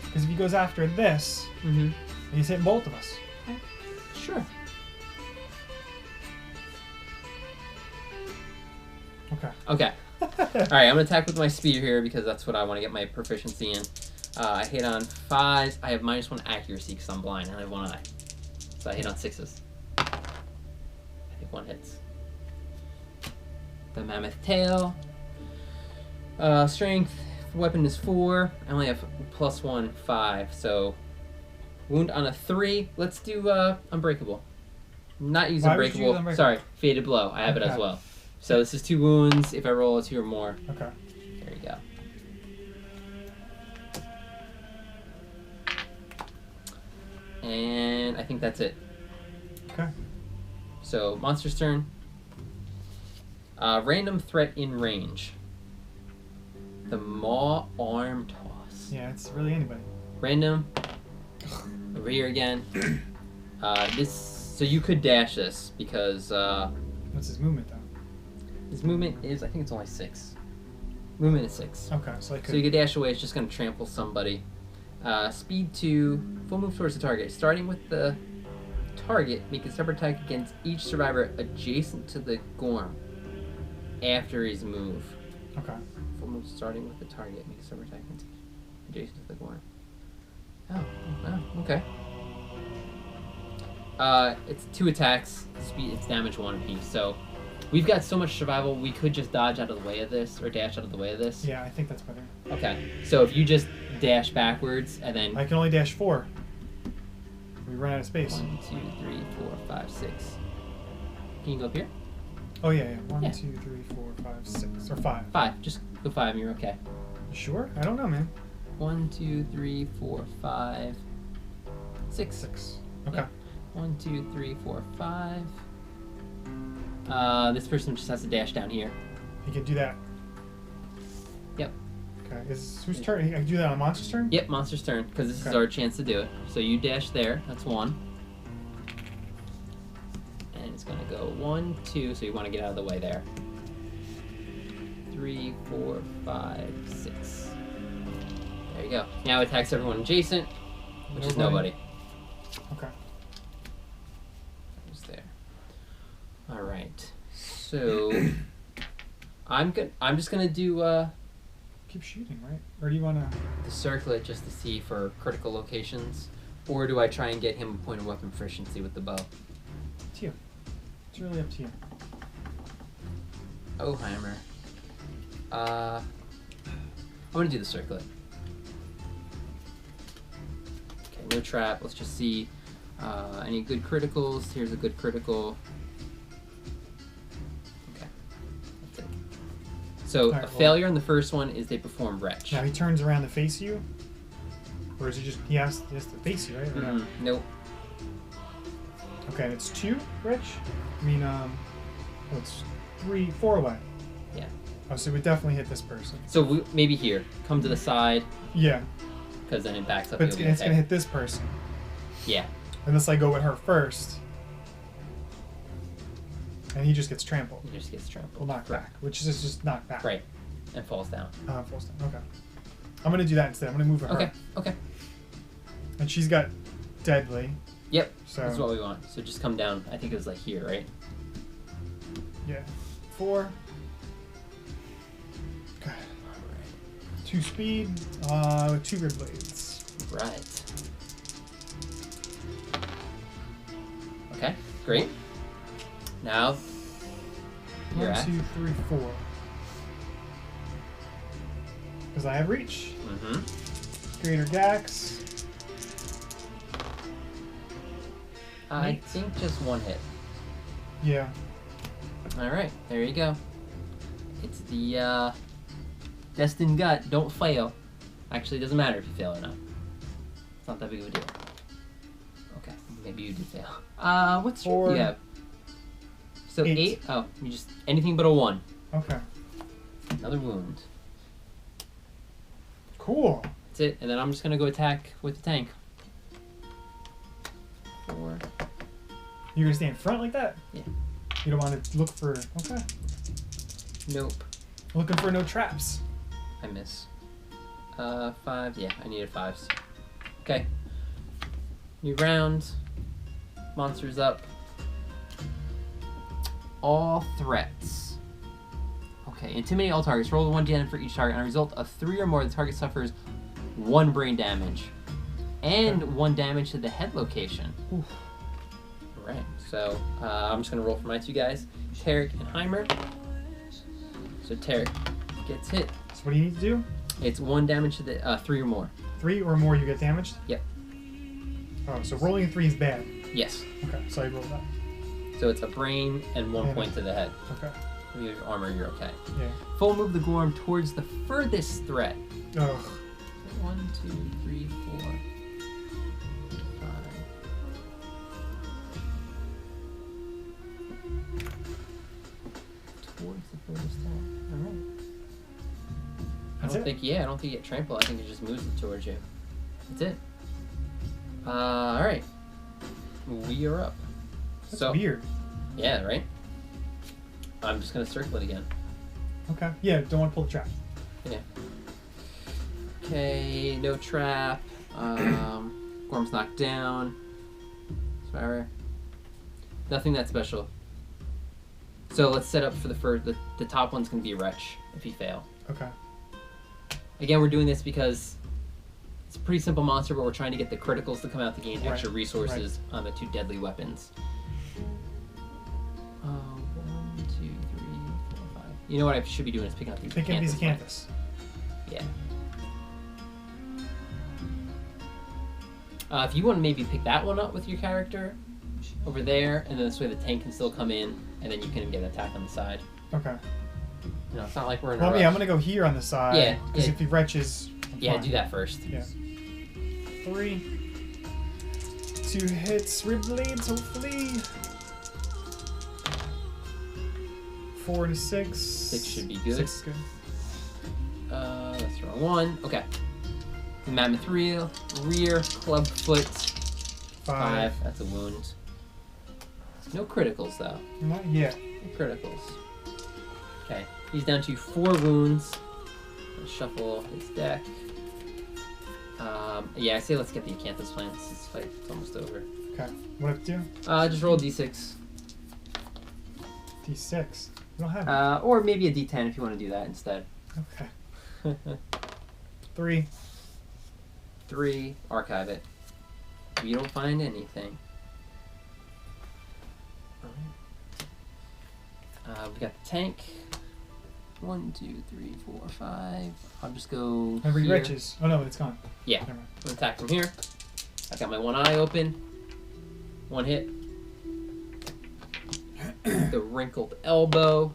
Because if he goes after this, Mm-hmm. he's hitting both of us. Sure. Okay. Okay. Alright, I'm gonna attack with my spear here because that's what I want to get my proficiency in. I hit on 5s. I have -1 accuracy because I'm blind and I have 1 eye. So I hit on 6s. I think 1 hits. The mammoth tail. Strength, weapon is 4. I only have +1, 5. So wound on a 3. Let's do unbreakable. Not use Why would you use unbreakable. unbreakable? Sorry, fated blow. I have it as Okay. well. So this is 2 wounds. If I roll a 2 or more, Okay. there you go. And I think that's it. Okay. So monster's turn. Random threat in range. The maw arm toss. Yeah, it's really anybody. Random. Over here again. So you could dash this because What's his movement though? his movement is, I think it's only 6. Movement is 6. Okay, so I could. So you could dash away. It's just going to trample somebody. Speed 2, full move towards the target. Starting with the target, make a separate attack against each survivor adjacent to the Gorm after his move. Okay. Full move starting with the target, make a separate attack against adjacent to the Gorm. Oh, okay. It's 2 attacks. Speed, it's damage 1 apiece. So we've got so much survival. We could just dodge out of the way of this, or dash out of the way of this. Yeah, I think that's better. Okay. So if you just dash backwards and then I can only dash 4. We run out of space. 1, 2, 3, 4, 5, 6. Can you go up here? Oh yeah, yeah. 1, Yeah. 2, 3, 4, 5, 6, or 5. 5. Just go 5 and you're okay. You sure? I don't know, man. 1, 2, 3, 4, 5, 6. 6. Okay. Yeah. 1, 2, 3, 4, 5. This person just has to dash down here. He can do that. Yep. Okay. Is whose turn? I can do that on monster's turn? Yep, monster's turn, because this is Okay. our chance to do it. So you dash there. That's 1. And it's going to go 1, 2, so you want to get out of the way there. 3, 4, 5, 6. you go. Now it attacks everyone adjacent, which is nobody. Okay. Who's there? All right. So I'm just gonna do keep shooting, right? Or do you wanna the circlet just to see for critical locations, or do I try and get him a point of weapon proficiency with the bow? It's you. It's really up to you. Oh, Heimer. I'm gonna do the circlet. Okay, no trap. Let's just see any good criticals. Here's a good critical. Okay, that's it. So right, a failure on the first one is they perform wretch. Now he turns around to face you, or is he just he has to face you, right? Or no? Nope. Okay, it's 2 wretch. I mean, it's 4 away. Yeah. Oh, so we definitely hit this person. So maybe here, come to the side. Yeah. Because then it backs up. But it's gonna hit this person. Yeah. Unless I go with her first. And he just gets trampled. He just gets trampled. Well, knocked back, which is just knocked back. Right. And falls down. Falls down. Okay. I'm gonna do that instead. I'm gonna move her. Okay. Okay. And she's got deadly. Yep. So that's what we want. So just come down. I think it was like here, right? Yeah. 4. Okay. 2 speed. 2 grid blades. Right. Okay. Great. Now. You're 1, at. 2, 3, 4. Because I have reach. Mm-hmm. Greater Gax. I think just 1 hit. Yeah. All right. There you go. It's the destined gut. Don't fail. Actually, it doesn't matter if you fail or not. It's not that big of a deal. Okay. Maybe you did fail. What's 4. your... Yeah. So 8. 8? Oh, you just... Anything but a 1. Okay. Another wound. Cool. That's it. And then I'm just going to go attack with the tank. 4. You're gonna stay in front like that? Yeah. You don't want to look for... Okay. Nope. Looking for no traps. I miss. 5. Yeah, I needed 5s. Okay. New round. Monsters up. All threats. Okay, intimidate all targets. Roll 1d10 for each target. On a result of 3 or more, the target suffers 1 brain damage. And 1 damage to the head location. Oof. Alright, so I'm just going to roll for my 2 guys. Tarek and Heimer. So Tarek gets hit. So what do you need to do? It's 1 damage to the 3 or more. 3 or more, you get damaged? Yep. Oh, so rolling a 3 is bad. Yes. Okay, so I rolled that. So it's a brain and 1 Yeah. point to the head. Okay. If you have armor, you're okay. Yeah. Full move the Gorm towards the furthest threat. Ugh. 1, 2, 3, 4, 5. Towards the furthest threat. Alright. I don't think you get trample. I think it just moves it towards you. That's it. Alright. We are up. That's So weird. yeah, right? I'm just gonna circle it again. Okay. Yeah, don't want to pull the trap. Yeah. Okay, no trap. Gorm's knocked down. Sorry. Nothing that special. So let's set up for the top one's gonna be Wretch if you fail. Okay. Again, we're doing this because it's a pretty simple monster, but we're trying to get the criticals to come out to gain extra resources on the 2 deadly weapons. 1, 2, 3, 4, 5. You know what I should be doing is picking up these. Pick up these acanthus. Yeah. If you want to maybe pick that one up with your character over there, and then this way the tank can still come in, and then you can get an attack on the side. Okay. You know, it's not like we're in a Well, rush. yeah, I'm gonna go here on the side. Yeah, Because yeah. if he wretches. Yeah, fine. do that first. Yeah. 3. 2 hits, rib blades, hopefully. 4 to 6. 6 should be good. 6 is good. That's the wrong one. Okay. Mammoth rear, club foot. 5. That's a wound. No criticals though. Not yet. No criticals. Okay. He's down to 4 wounds. Let's shuffle his deck. Yeah, I say let's get the Acanthus plants. This fight's almost over. Okay. What have to do? Just roll d6. D6. We don't have it. Or maybe a d10 if you want to do that instead. Okay. 3. 3. Archive it. You don't find anything. Alright. We got the tank. 1, 2, 3, 4, 5. I'll just go. Remember your here. riches. Oh no, it's gone. Yeah. Never mind. I'm gonna attack from here. I've got my one eye open. 1 hit. The wrinkled elbow.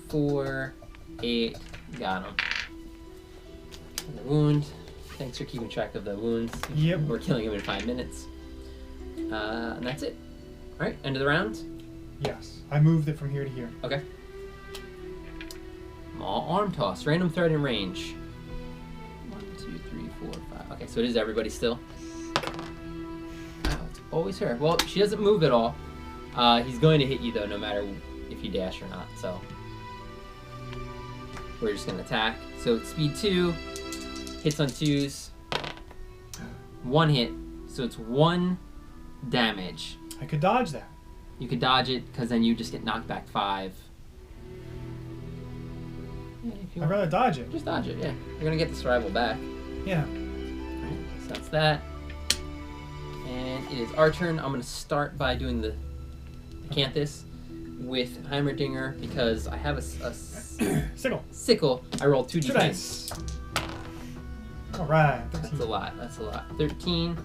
4, 8. Got him. And the wound. Thanks for keeping track of the wounds. Yep. We're killing him in 5 minutes. And that's it. Alright, end of the round. Yes. I moved it from here to here. Okay. Maul arm toss. Random threat in range. 1, 2, 3, 4, 5. Okay, so it is everybody still. Wow, it's always her. Well, she doesn't move at all. He's going to hit you though, no matter if you dash or not. So we're just gonna attack. So it's speed 2, hits on 2s, 1 hit. So it's 1 damage. I could dodge that. You could dodge it because then you just get knocked back 5. Yeah, if you I'd want. rather dodge it. Just dodge it, yeah. You're gonna get the survival back. Yeah. Alright, so that's that. And it is our turn. I'm gonna start by doing the Acanthus with Heimerdinger because I have a Sickle. sickle. I rolled 2d10. Nice. Alright. That's a lot. That's a lot. 13.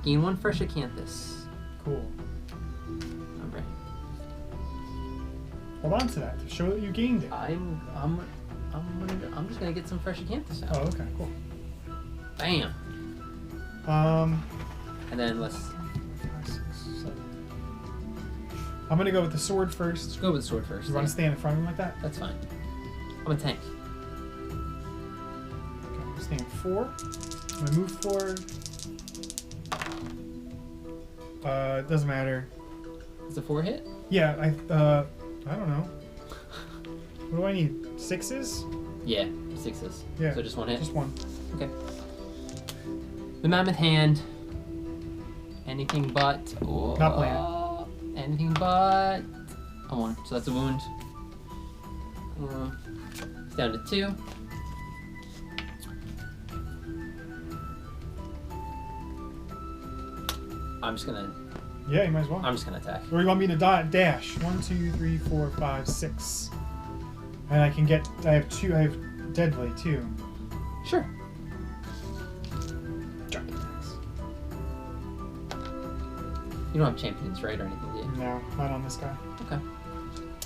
Gain 1 fresh Acanthus. Cool. Alright. Hold on to that to show that you gained it. I'm just gonna get some fresh Acanthus out. Oh, okay, cool. Bam. And then let's 5, 6, 7. I'm gonna go with the sword first. go with the sword first. You want to stand in front of him like that? That's fine. I'm a tank. Okay, I'm stand 4. I'm gonna move forward. It doesn't matter. Is a 4 hit? Yeah, I don't know. What do I need? 6s? Yeah, 6s. Yeah. So just 1 hit? Just 1. Okay. The mammoth hand. Anything but. Oh, Not playing. Anything but a 1. So that's a wound. It's down to 2. I'm just gonna. Yeah, you might as well. I'm just gonna attack. Or you want me to dash? 1, 2, 3, 4, 5, 6. And I can get. I have 2. I have deadly too. Sure. Jump attacks. You don't have champions, right, or anything, do you? No, not on this guy. Okay.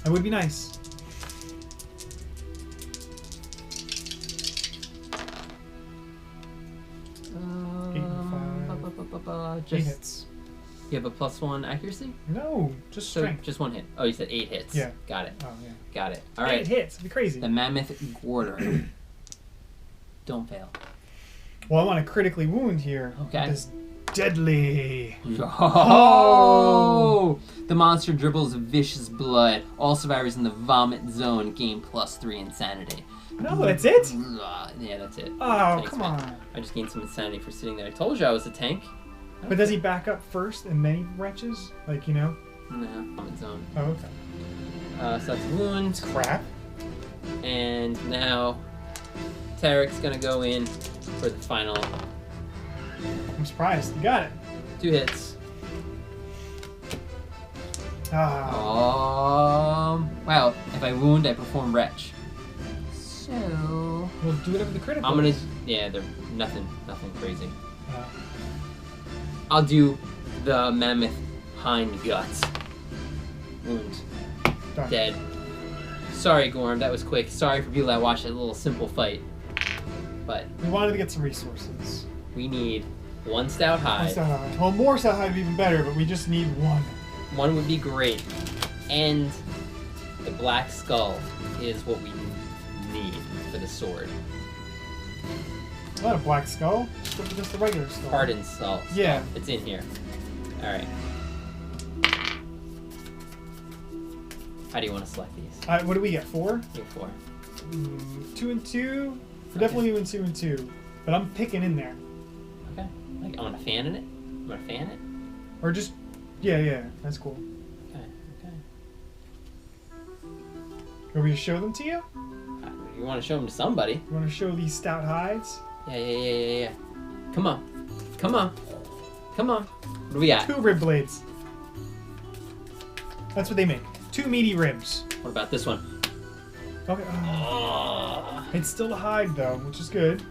It would be nice. Just 8 hits. You have a +1 accuracy? No, just So strength. just 1 hit. Oh, you said 8 hits. Yeah. Got it. Oh yeah. Got it. All 8 right. hits. It'd be crazy. The mammoth Gorder. Don't fail. Well, I want to critically wound here. Okay. This deadly. Oh! The monster dribbles vicious blood. All survivors in the vomit zone gain +3 insanity. No, that's it. Yeah, that's it. Oh, Thanks, come man. on. I just gained some insanity for sitting there. I told you I was a tank. But does he back up first and then he wrenches? Like, you know? No, vomit zone. Oh, okay. So that's a wound. Crap. And now Tarek's gonna go in for the final I'm surprised. You got it. 2 hits. Ah. Wow, if I wound, I perform Wretch. So We'll do whatever the critical I'm gonna, is. yeah, they're nothing crazy. Uh, I'll do the mammoth hind guts. Wound. done. Dead. Sorry, Gorm, that was quick. Sorry for people that watched that little simple fight. But We wanted to get some resources. we need 1 stout One hide. stout hide. Well, more stout hide would be even better, but we just need 1. 1 would be great. And the black skull is what we need for the sword. Not a black skull. Just a regular skull. Hardened skull. Yeah. It's in here. Alright. How do you want to select these? What do we get? 4? Pick 4. 2 and 2. We're Okay. definitely doing 2 and 2. but I'm picking in there. Okay. Like, I'm gonna fan in it? I'm gonna fan it? Or just, yeah, that's cool. Okay. Want me to show them to you? You want to show them to somebody? You want to show these stout hides? Yeah. Come on. What do we got? 2 rib blades. That's what they make. 2 meaty ribs. What about this one? Okay. It's still a hide though, which is good.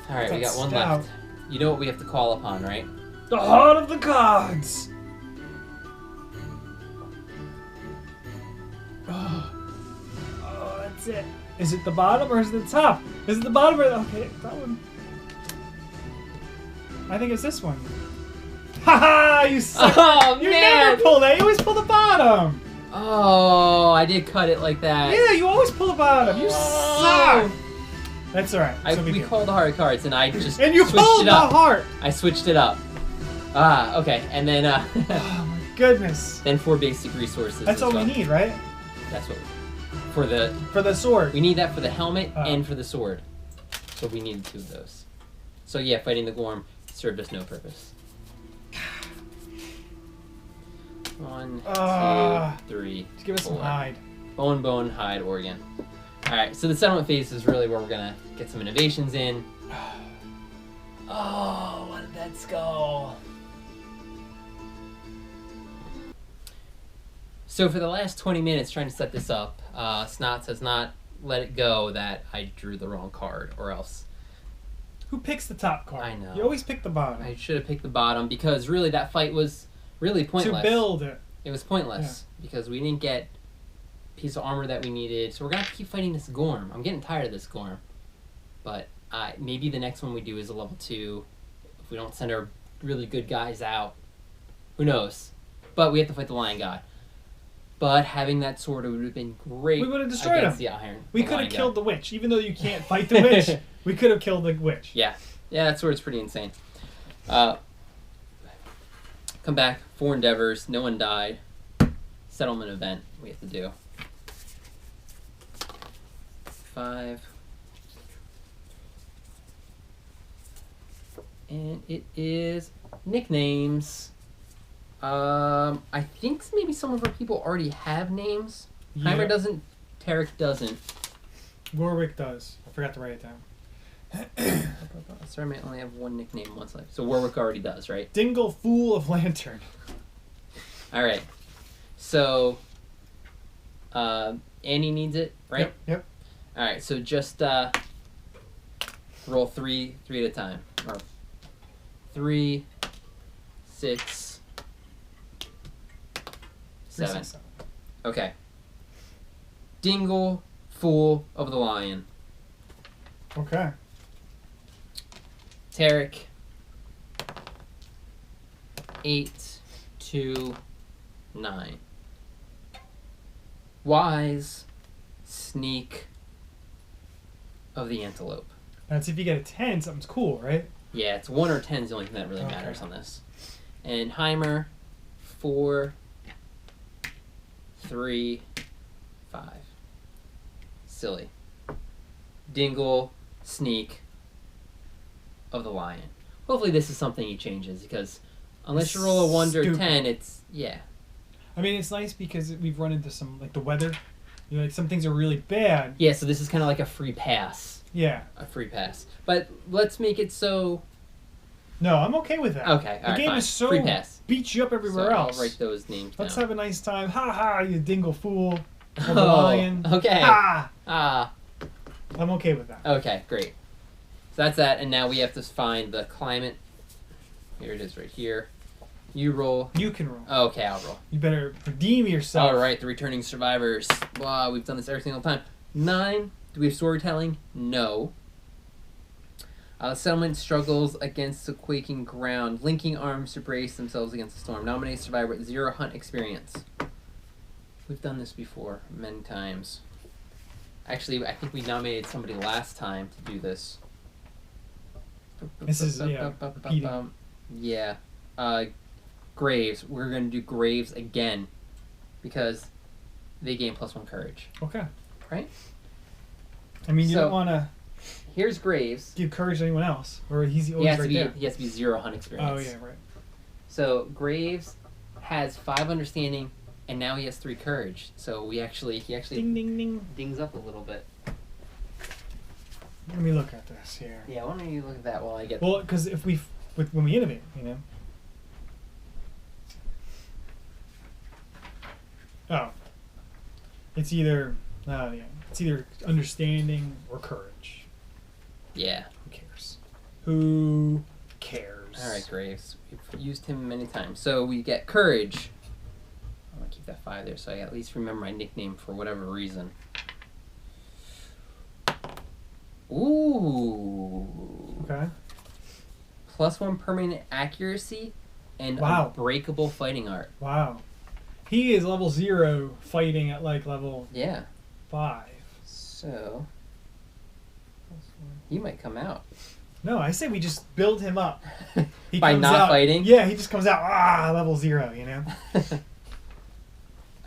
All right, we got one stout. left. You know what we have to call upon, right? The heart of the gods. Oh, that's it. Is it the bottom or is it the top? Is it the bottom or okay? That one. I think it's this one. Haha! You suck. Oh, you man. never pull that. You always pull the bottom. Oh, I did cut it like that. Yeah, you always pull the bottom. You suck. That's all right. We called the hard cards, and I just and you switched pulled it the up. heart. I switched it up. Okay, and then Oh my goodness. then 4 basic resources. That's all we need, right? That's what for the sword. we need that for the helmet Oh. and for the sword. So we needed 2 of those. So yeah, fighting the Gorm served us no purpose. 1, 2, 3. Just give us some 4. hide. Bone, hide, organ. Alright, so the settlement phase is really where we're gonna get some innovations in. Oh, what did that go? So for the last 20 minutes trying to set this up, Snots has not let it go that I drew the wrong card, or else Who picks the top card? I know. You always pick the bottom. I should have picked the bottom, because really that fight was really pointless. To build it. It was pointless, because we didn't get a piece of armor that we needed, so we're going to have to keep fighting this Gorm. I'm getting tired of this Gorm. But maybe the next one we do is a level 2. If we don't send our really good guys out. Who knows? But we have to fight the Lion God. But having that sword would have been great. We would have destroyed against him. the Iron. We the could have Lion killed God. the witch. Even though you can't fight the witch, we could have killed the witch. Yeah, that sword's pretty insane. Come back. 4 endeavors. No one died. Settlement event we have to do. 5. And it is nicknames. I think maybe some of our people already have names. Yeah. Heimer doesn't. Tarek doesn't. Warwick does. I forgot to write it down. Sorry, I might only have 1 nickname once left. So Warwick already does, right? Dingle Fool of Lantern. All right. So, Annie needs it, right? Yep. All right. So just roll 3 at a time, or 3, 6, 7. Okay. Dingle, Fool of the Lion. Okay. Tarek. 8, 2, 9. Wise, Sneak of the Antelope. That's if you get a 10, something's cool, right? Yeah, it's 1 or 10 is the only thing that really matters on this. And Heimer, 4, 3, 5. Silly. Dingle, Sneak of the Lion. Hopefully this is something he changes, because unless you roll a 1 or 10, it's, yeah. I mean, it's nice because we've run into some, like the weather. You know, like some things are really bad. Yeah, so this is kind of like a free pass. Yeah. A free pass. But let's make it so... No, I'm okay with that. Okay, the alright, game fine. is so Free pass. beats you up everywhere So else. I'll write those names Let's down. have a nice time. Ha ha, you dingle fool. Of the Oh, lion. okay. Ah, I'm okay with that. Okay, great. So that's that, and now we have to find the climate. Here it is right here. You roll. You can roll. Oh, okay, I'll roll. You better redeem yourself. All right, the returning survivors. Wow, we've done this every single time. 9. Do we have storytelling? No. Settlement struggles against the quaking ground, linking arms to brace themselves against the storm. Nominate survivor with 0 hunt experience. We've done this before many times. Actually, I think we nominated somebody last time to do this. This is, repeating. Yeah. Graves. We're going to do Graves again because they gain +1 courage. Okay. Right? I mean, you So- don't want to here's Graves. Give courage to anyone else, or he's always right there. He has to be 0 hunt experience. Oh yeah, right. So Graves has 5 understanding, and now he has 3 courage. So he actually Ding ding ding. dings up a little bit. Let me look at this here. Yeah, why don't you look at that while I get. Well, because when we innovate, you know. Oh. It's either understanding or courage. Yeah. Who cares? Who cares? All right, Graves. We've used him many times. So we get courage. I'm gonna keep that 5 there, so I at least remember my nickname for whatever reason. Ooh. Okay. +1 permanent accuracy and unbreakable fighting art. Wow. He is level 0 fighting at like level 5. So he might come out. No, I say we just build him up. He By comes not out, fighting? Yeah, he just comes out level 0, you know?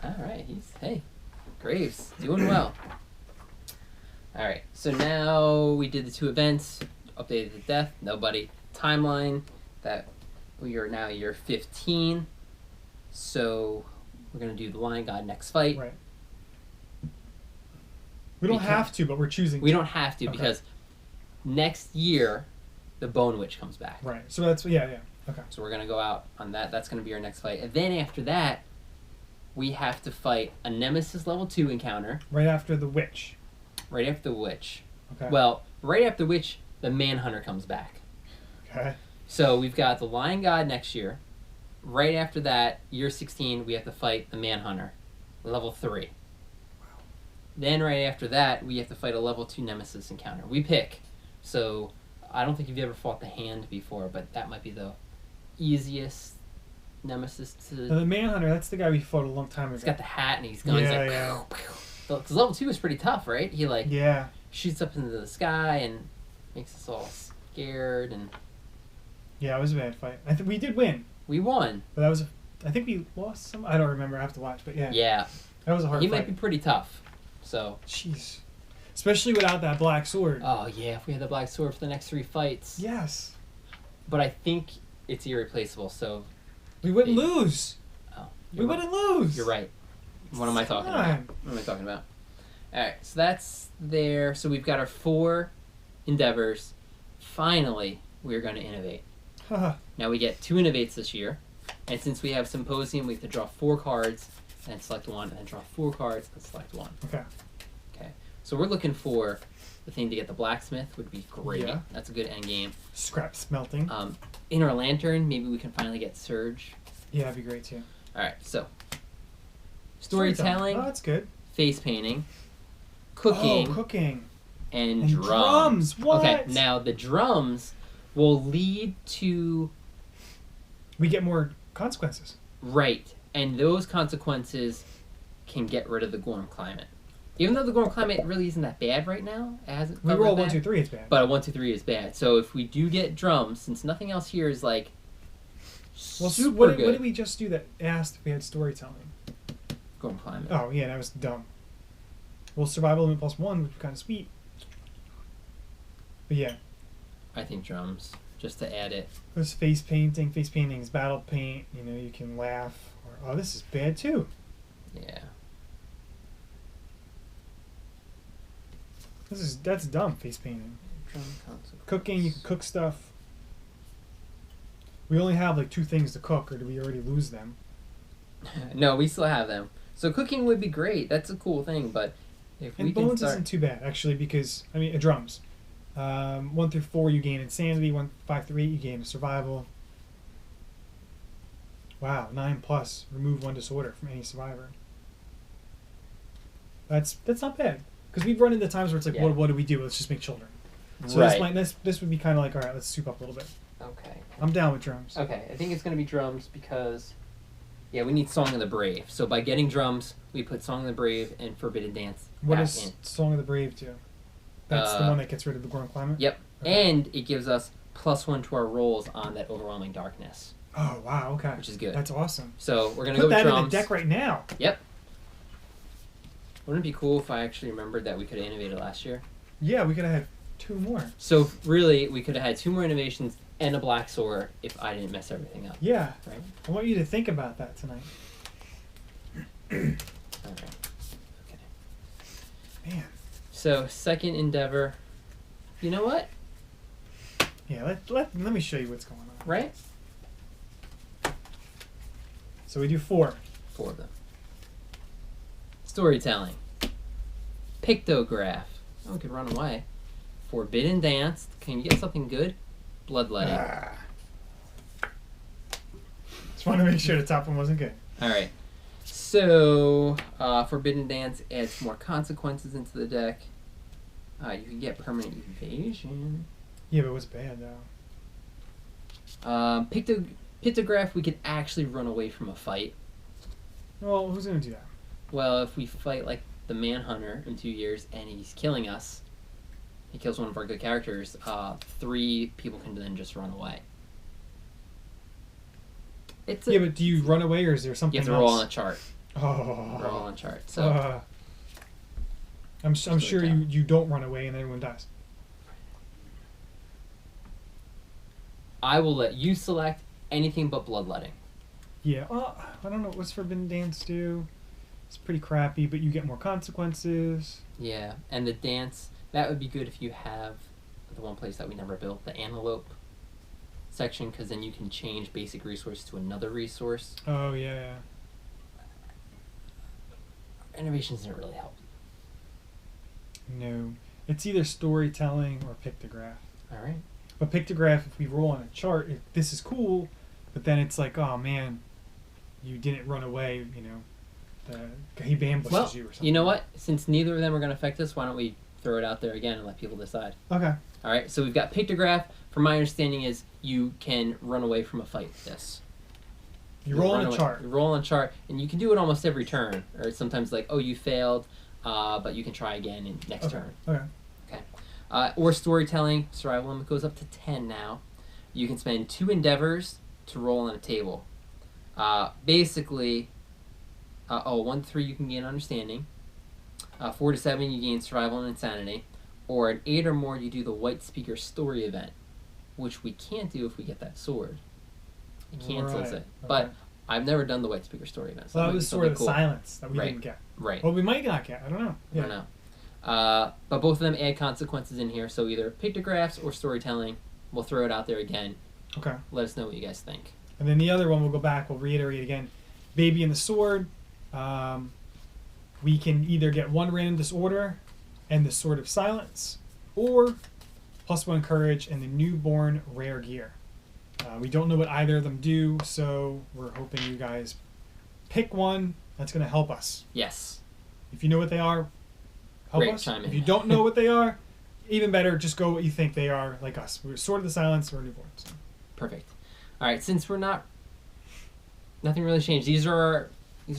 Alright, Graves, doing well. Alright, so now we did the 2 events, updated the death, nobody. Timeline, that we are now year 15. So we're going to do the Lion God next fight. Right. We don't have to, but we're choosing We don't have to because next year the Bone Witch comes back. Right. So that's, yeah. Okay. So we're going to go out on that. That's going to be our next fight. And then after that, we have to fight a Nemesis level 2 encounter. Right after the Witch. Right after the Witch. Okay. Well, right after the Witch, the Manhunter comes back. Okay. So we've got the Lion God next year. Right after that, year 16, we have to fight the Manhunter, level 3. Wow. Then right after that, we have to fight a level 2 Nemesis encounter. We pick. So I don't think you've ever fought the Hand before, but that might be the easiest Nemesis to... Now, the Manhunter, that's the guy we fought a long time ago. He's got the hat and he's going because level 2 is pretty tough, right? He shoots up into the sky and makes us all scared and... Yeah, it was a bad fight. I think we did win. We won. But that was I think we lost some. I don't remember. I have to watch. But yeah. Yeah. That was a hard fight. He might be pretty tough. So. Jeez. Especially without that black sword. Oh, yeah. If we had the black sword for the next 3 fights. Yes. But I think it's irreplaceable, so. We wouldn't lose. Oh. We wouldn't lose. You're right. What am I talking about? What am I talking about? Alright, so that's there. So we've got our 4 endeavors. Finally, we're going to innovate. Now we get 2 innovates this year, and since we have Symposium, we have to draw 4 cards, and then select 1, and then draw 4 cards, and select 1. Okay. So we're looking for the thing to get the blacksmith would be great. Yeah. That's a good end game. Scrap smelting. In our lantern, maybe we can finally get Surge. Yeah, that'd be great too. Alright, so storytelling. Oh, that's good. Face painting. Cooking. Oh, cooking. And drums. What? Okay, now the drums will lead to... We get more consequences. Right. And those consequences can get rid of the Gorm climate. Even though the Gorm climate really isn't that bad right now. It hasn't we roll 1, 2, 3, it's bad. But a 1, 2, 3 is bad. So if we do get drums, since nothing else here is like super good. What did we just do that asked if we had storytelling? Gorm climate. Oh, yeah, that was dumb. Well, survival limit +1 would be kind of sweet. But yeah. I think drums, just to add it. There's face painting. Face painting is battle paint. You know, you can laugh. Or, oh, this is bad too. Yeah. That's dumb, face painting. Cooking, you can cook stuff. We only have like 2 things to cook, or do we already lose them? No, we still have them. So cooking would be great. That's a cool thing, but if we can bones start... isn't too bad, actually, because, I mean, drums. 1 through 4 you gain insanity, 5 through 8 you gain survival. Wow, 9+. Remove 1 disorder from any survivor. That's not bad. Because we've run into times where it's like, what do we do? Let's just make children. So this would be kind of like, all right, let's soup up a little bit. Okay. I'm down with drums. Okay, I think it's going to be drums because, yeah, we need Song of the Brave. So by getting drums, we put Song of the Brave and Forbidden Dance What back does in. Song of the Brave do? That's the one that gets rid of the Gorm climate? Yep. Okay. And it gives us +1 to our rolls on that Overwhelming Darkness. Oh, wow, okay. Which is good. That's awesome. So we're going to go with drums. Put that in drums. the deck right now. Yep. Wouldn't it be cool if I actually remembered that we could have innovated last year? Yeah, we could have had 2 more. So really, we could have had 2 more innovations and a black sword if I didn't mess everything up. Yeah. Right? I want you to think about that tonight. All right. Okay. Man. So, second endeavor. You know what? Yeah, let me show you what's going on. Right? So we do 4. 4 of them. Storytelling. Pictograph. Oh, we could run away. Forbidden Dance. Can you get something good? Bloodletting. Just want to make sure the top one wasn't good. Alright. So, Forbidden Dance adds more consequences into the deck. You can get permanent evasion. Yeah, but what's bad, though? Pictograph, we could actually run away from a fight. Well, who's going to do that? Well, if we fight like the Manhunter in 2 years and he's killing us, he kills one of our good characters, 3 people can then just run away. Yeah, but do you run away or is there something else? You have to roll on a chart. Oh. Roll on a chart. So I'm sure you don't run away and everyone dies. I will let you select anything but bloodletting. Yeah, I don't know. What's Forbidden Dance do? It's pretty crappy, but you get more consequences. Yeah, and the dance, that would be good if you have the one place that we never built, the antelope section, because then you can change basic resource to another resource. Oh, yeah. Innovations didn't really help. No. It's either storytelling or pictograph. All right. But pictograph, if we roll on a chart, this is cool, but then it's like, oh man, you didn't run away, you know. He ambushes you or something. You know what? Since neither of them are going to affect us, why don't we throw it out there again and let people decide? Okay. All right, so we've got pictograph. From my understanding is you can run away from a fight with this. You roll on a chart. You roll on a chart, and you can do it almost every turn. Or sometimes like, oh, you failed, but you can try again in next turn. Okay. Okay. Or storytelling. Survival limit goes up to 10 now. You can spend 2 endeavors to roll on a table. Basically, 1 to 3 you can gain understanding. 4 to 7 you gain survival and insanity. Or an 8 or more you do the White Speaker story event, which we can't do if we get that sword. It cancels it. But I've never done the White Speaker story event. So that was sort of silence that we didn't get. Right. Well, we might not get. I don't know. I don't know. But both of them add consequences in here. So either pictographs or storytelling. We'll throw it out there again. Okay. Let us know what you guys think. And then the other one, we'll go back. We'll reiterate again. Baby and the Sword. We can either get 1 random disorder and the Sword of Silence, or +1 courage and the newborn rare gear. We don't know what either of them do, so we're hoping you guys pick one that's going to help us. Yes. If you know what they are, help us. Chime in. If you don't know what they are, even better, just go what you think they are, like us. We're Sword of the Silence or newborn. So. Perfect. All right, since we're nothing really changed. These are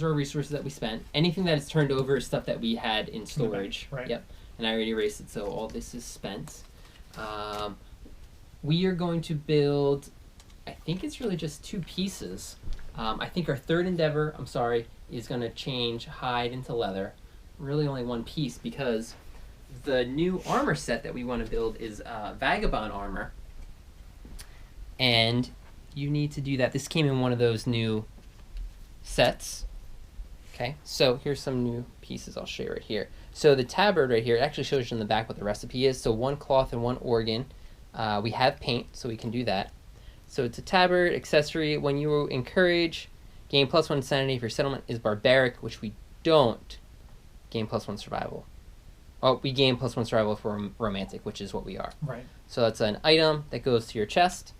our resources that we spent. Anything that is turned over is stuff that we had in storage. Right. Yep. And I already erased it, so all this is spent. We are going to build, I think it's really just 2 pieces. I think our third endeavor, is going to change hide into leather. Really only 1 piece because the new armor set that we want to build is Vagabond armor. And you need to do that. This came in one of those new sets. Okay, so here's some new pieces I'll show you right here. So the tabard right here, it actually shows you in the back what the recipe is. So 1 cloth and 1 organ. We have paint, so we can do that. So it's a tabard accessory. When you encourage, gain +1 insanity if your settlement is barbaric, which we don't. Gain +1 survival. Oh, we gain +1 survival if we're romantic, which is what we are. Right. So that's an item that goes to your chest.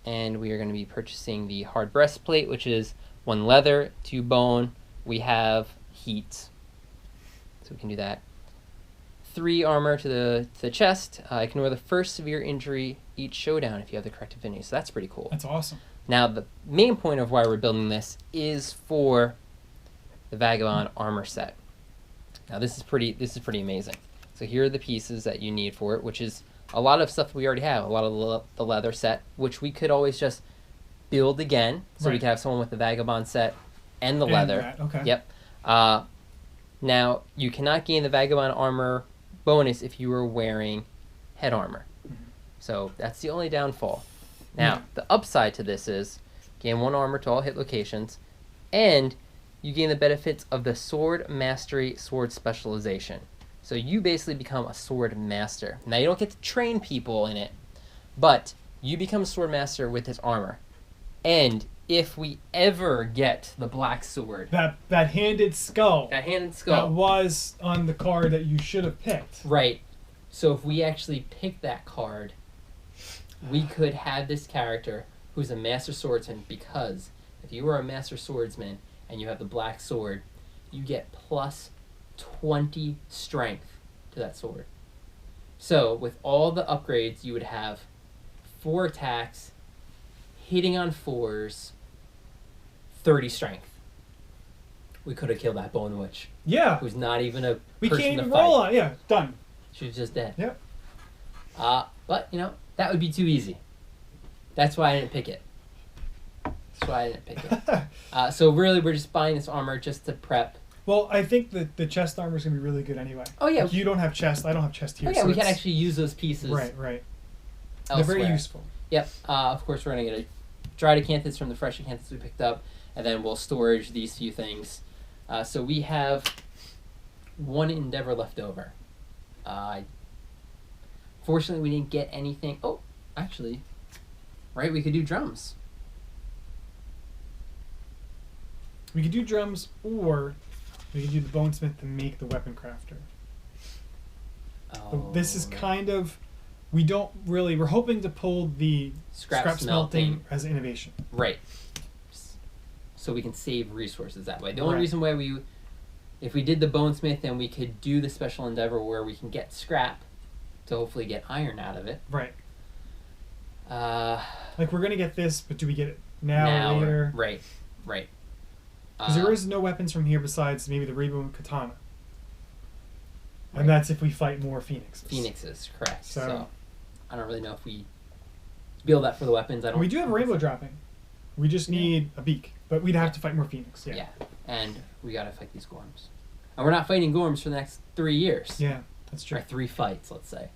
And we are going to be purchasing the hard breastplate, which is 1 leather, 2 bone. We have heat, so we can do that. 3 armor to the chest. Ignore the first severe injury each showdown if you have the correct affinity. So that's pretty cool. That's awesome. Now the main point of why we're building this is for the Vagabond armor set. Now this is pretty amazing. So here are the pieces that you need for it, which is a lot of stuff we already have. A lot of the leather set, which we could always just build again, so we could have someone with the Vagabond set and the leather. Okay. Yep. Now you cannot gain the Vagabond armor bonus if you are wearing head armor. So that's the only downfall. Now, the upside to this is gain 1 armor to all hit locations, and you gain the benefits of the Sword Mastery Sword Specialization. So you basically become a sword master. Now, you don't get to train people in it, but you become a sword master with this armor. And if we ever get the black sword, that handed skull, that was on the card that you should have picked. Right. So if we actually pick that card, we could have this character who's a master swordsman, because if you are a master swordsman and you have the black sword, you get plus 20 strength to that sword. So with all the upgrades, you would have 4 attacks, hitting on 4s, 30 strength. We could have killed that Bone Witch. Yeah. Who's not even a We person can't to even fight. roll on. Yeah, done. She was just dead. Yep. But, that would be too easy. That's why I didn't pick it. So really, we're just buying this armor just to prep. Well, I think that the chest armor is going to be really good anyway. Oh, yeah. Like, you don't have chest. I don't have chest here. Oh, yeah, so we can actually use those pieces. Right. Elsewhere. They're very useful. Yep. Of course, we're going to get a dried acanthus from the fresh acanthus we picked up, and then we'll storage these few things. So we have 1 endeavor left over. Fortunately, we didn't get anything. Oh, actually, right, we could do drums. We could do drums, or we could do the bonesmith to make the weapon crafter. But this is kind of, we're hoping to pull the scrap smelting as an innovation. Right. So we can save resources that way. The only reason why if we did the bonesmith, then we could do the special endeavor where we can get scrap to hopefully get iron out of it. Right. Like we're going to get this, but do we get it now or later? Right. Because there is no weapons from here besides maybe the Rainbow Katana. And that's if we fight more Phoenixes. Correct. So I don't really know if we build that for the weapons. We do have a rainbow dropping. We just need a beak. But we'd have to fight more Phoenix. Yeah. And we got to fight these Gorms. And we're not fighting Gorms for the next 3 years. Yeah, that's true. Or 3 fights, let's say.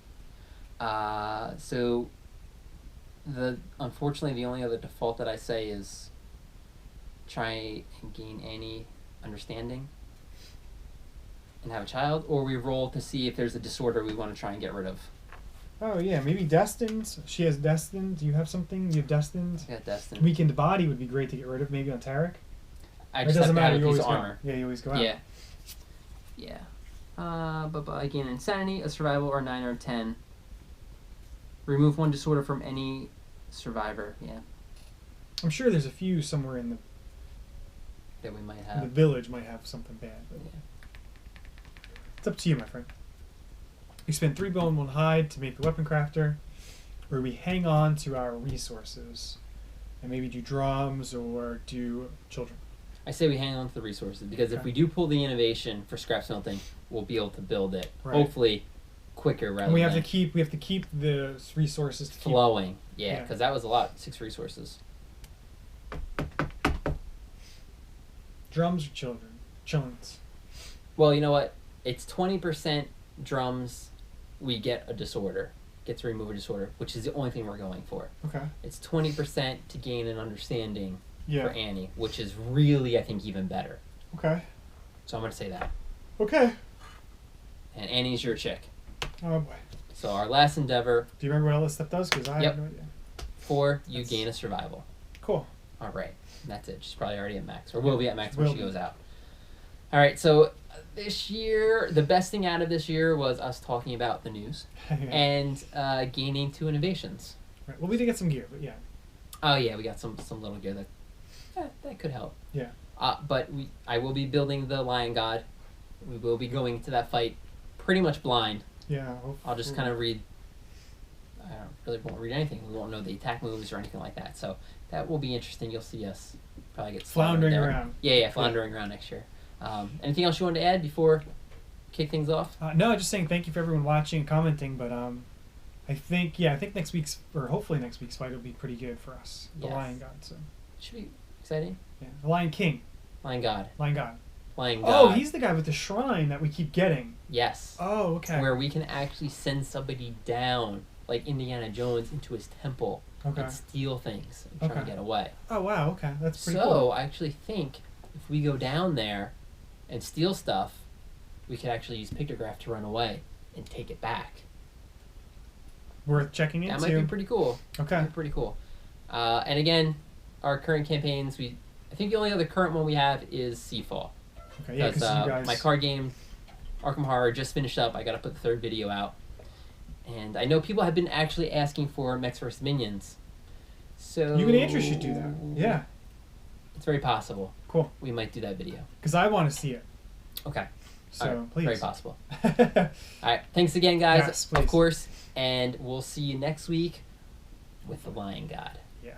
So unfortunately, the only other default that I say is try and gain any understanding and have a child, or we roll to see if there's a disorder we want to try and get rid of. Oh yeah, maybe Destined. She has Destined. Do you have something? You have Destined? Yeah, Destined. Weakened Body would be great to get rid of, maybe on Tarek. I just have to have a piece of armor. Yeah, you always go out. Yeah. But again, Insanity, a survival, or 9 or 10. Remove 1 disorder from any survivor. Yeah. I'm sure there's a few somewhere in the that we might have. The village might have something bad. But it's up to you, my friend. We spend 3 bone, 1 hide to make the weapon crafter, or we hang on to our resources and maybe do drums or do children. I say we hang on to the resources because if we do pull the innovation for scrap smelting, we'll be able to build it hopefully quicker rather. And we have to keep the resources flowing. Yeah, because that was a lot. 6 resources. Drums or children? Chillins. Well, you know what? It's 20% drums. We get a disorder. Get to remove a disorder, which is the only thing we're going for. Okay. It's 20% to gain an understanding for Annie, which is really, I think, even better. Okay. So I'm going to say that. Okay. And Annie's your chick. Oh, boy. So our last endeavor. Do you remember what all this stuff does? Because I have no idea. 4, you gain a survival. Cool. All right. That's it. She's probably already at max. Or will be at max when she goes out. All right. So this year, the best thing out of this year was us talking about the news and gaining 2 innovations. Right. Well, we did get some gear, but yeah. Oh, yeah. We got some little gear that could help. Yeah. But I will be building the Lion God. We will be going to that fight pretty much blind. Yeah. I'll just kind of read. I won't read anything. We won't know the attack moves or anything like that. So that will be interesting. You'll see us probably get floundering around. Yeah, floundering around next year. Anything else you wanted to add before kick things off? No, just saying thank you for everyone watching and commenting. But I think next week's, or hopefully next week's fight will be pretty good for us. The Lion God. So should be exciting. Yeah, the Lion King. Lion God. Lion God. Lion God. Oh, he's the guy with the shrine that we keep getting. Yes. Oh, okay. Where we can actually send somebody down, like Indiana Jones, into his temple and steal things and try to get away. Oh, wow, okay. That's pretty cool. So I actually think if we go down there and steal stuff, we could actually use Pictograph to run away and take it back. Worth checking into. That might be pretty cool. Okay. Pretty cool. And again, our current campaigns, I think the only other current one we have is Seafall. Okay, yeah, because you guys... my card game, Arkham Horror, just finished up. I got to put the third video out. And I know people have been actually asking for Mechs vs. Minions. So... You and Andrew should do that. Yeah. It's very possible. Cool. We might do that video. Because I want to see it. Okay. So, right. please. Very possible. All right. Thanks again, guys. Yes, please. Of course. And we'll see you next week with the Lion God. Yeah.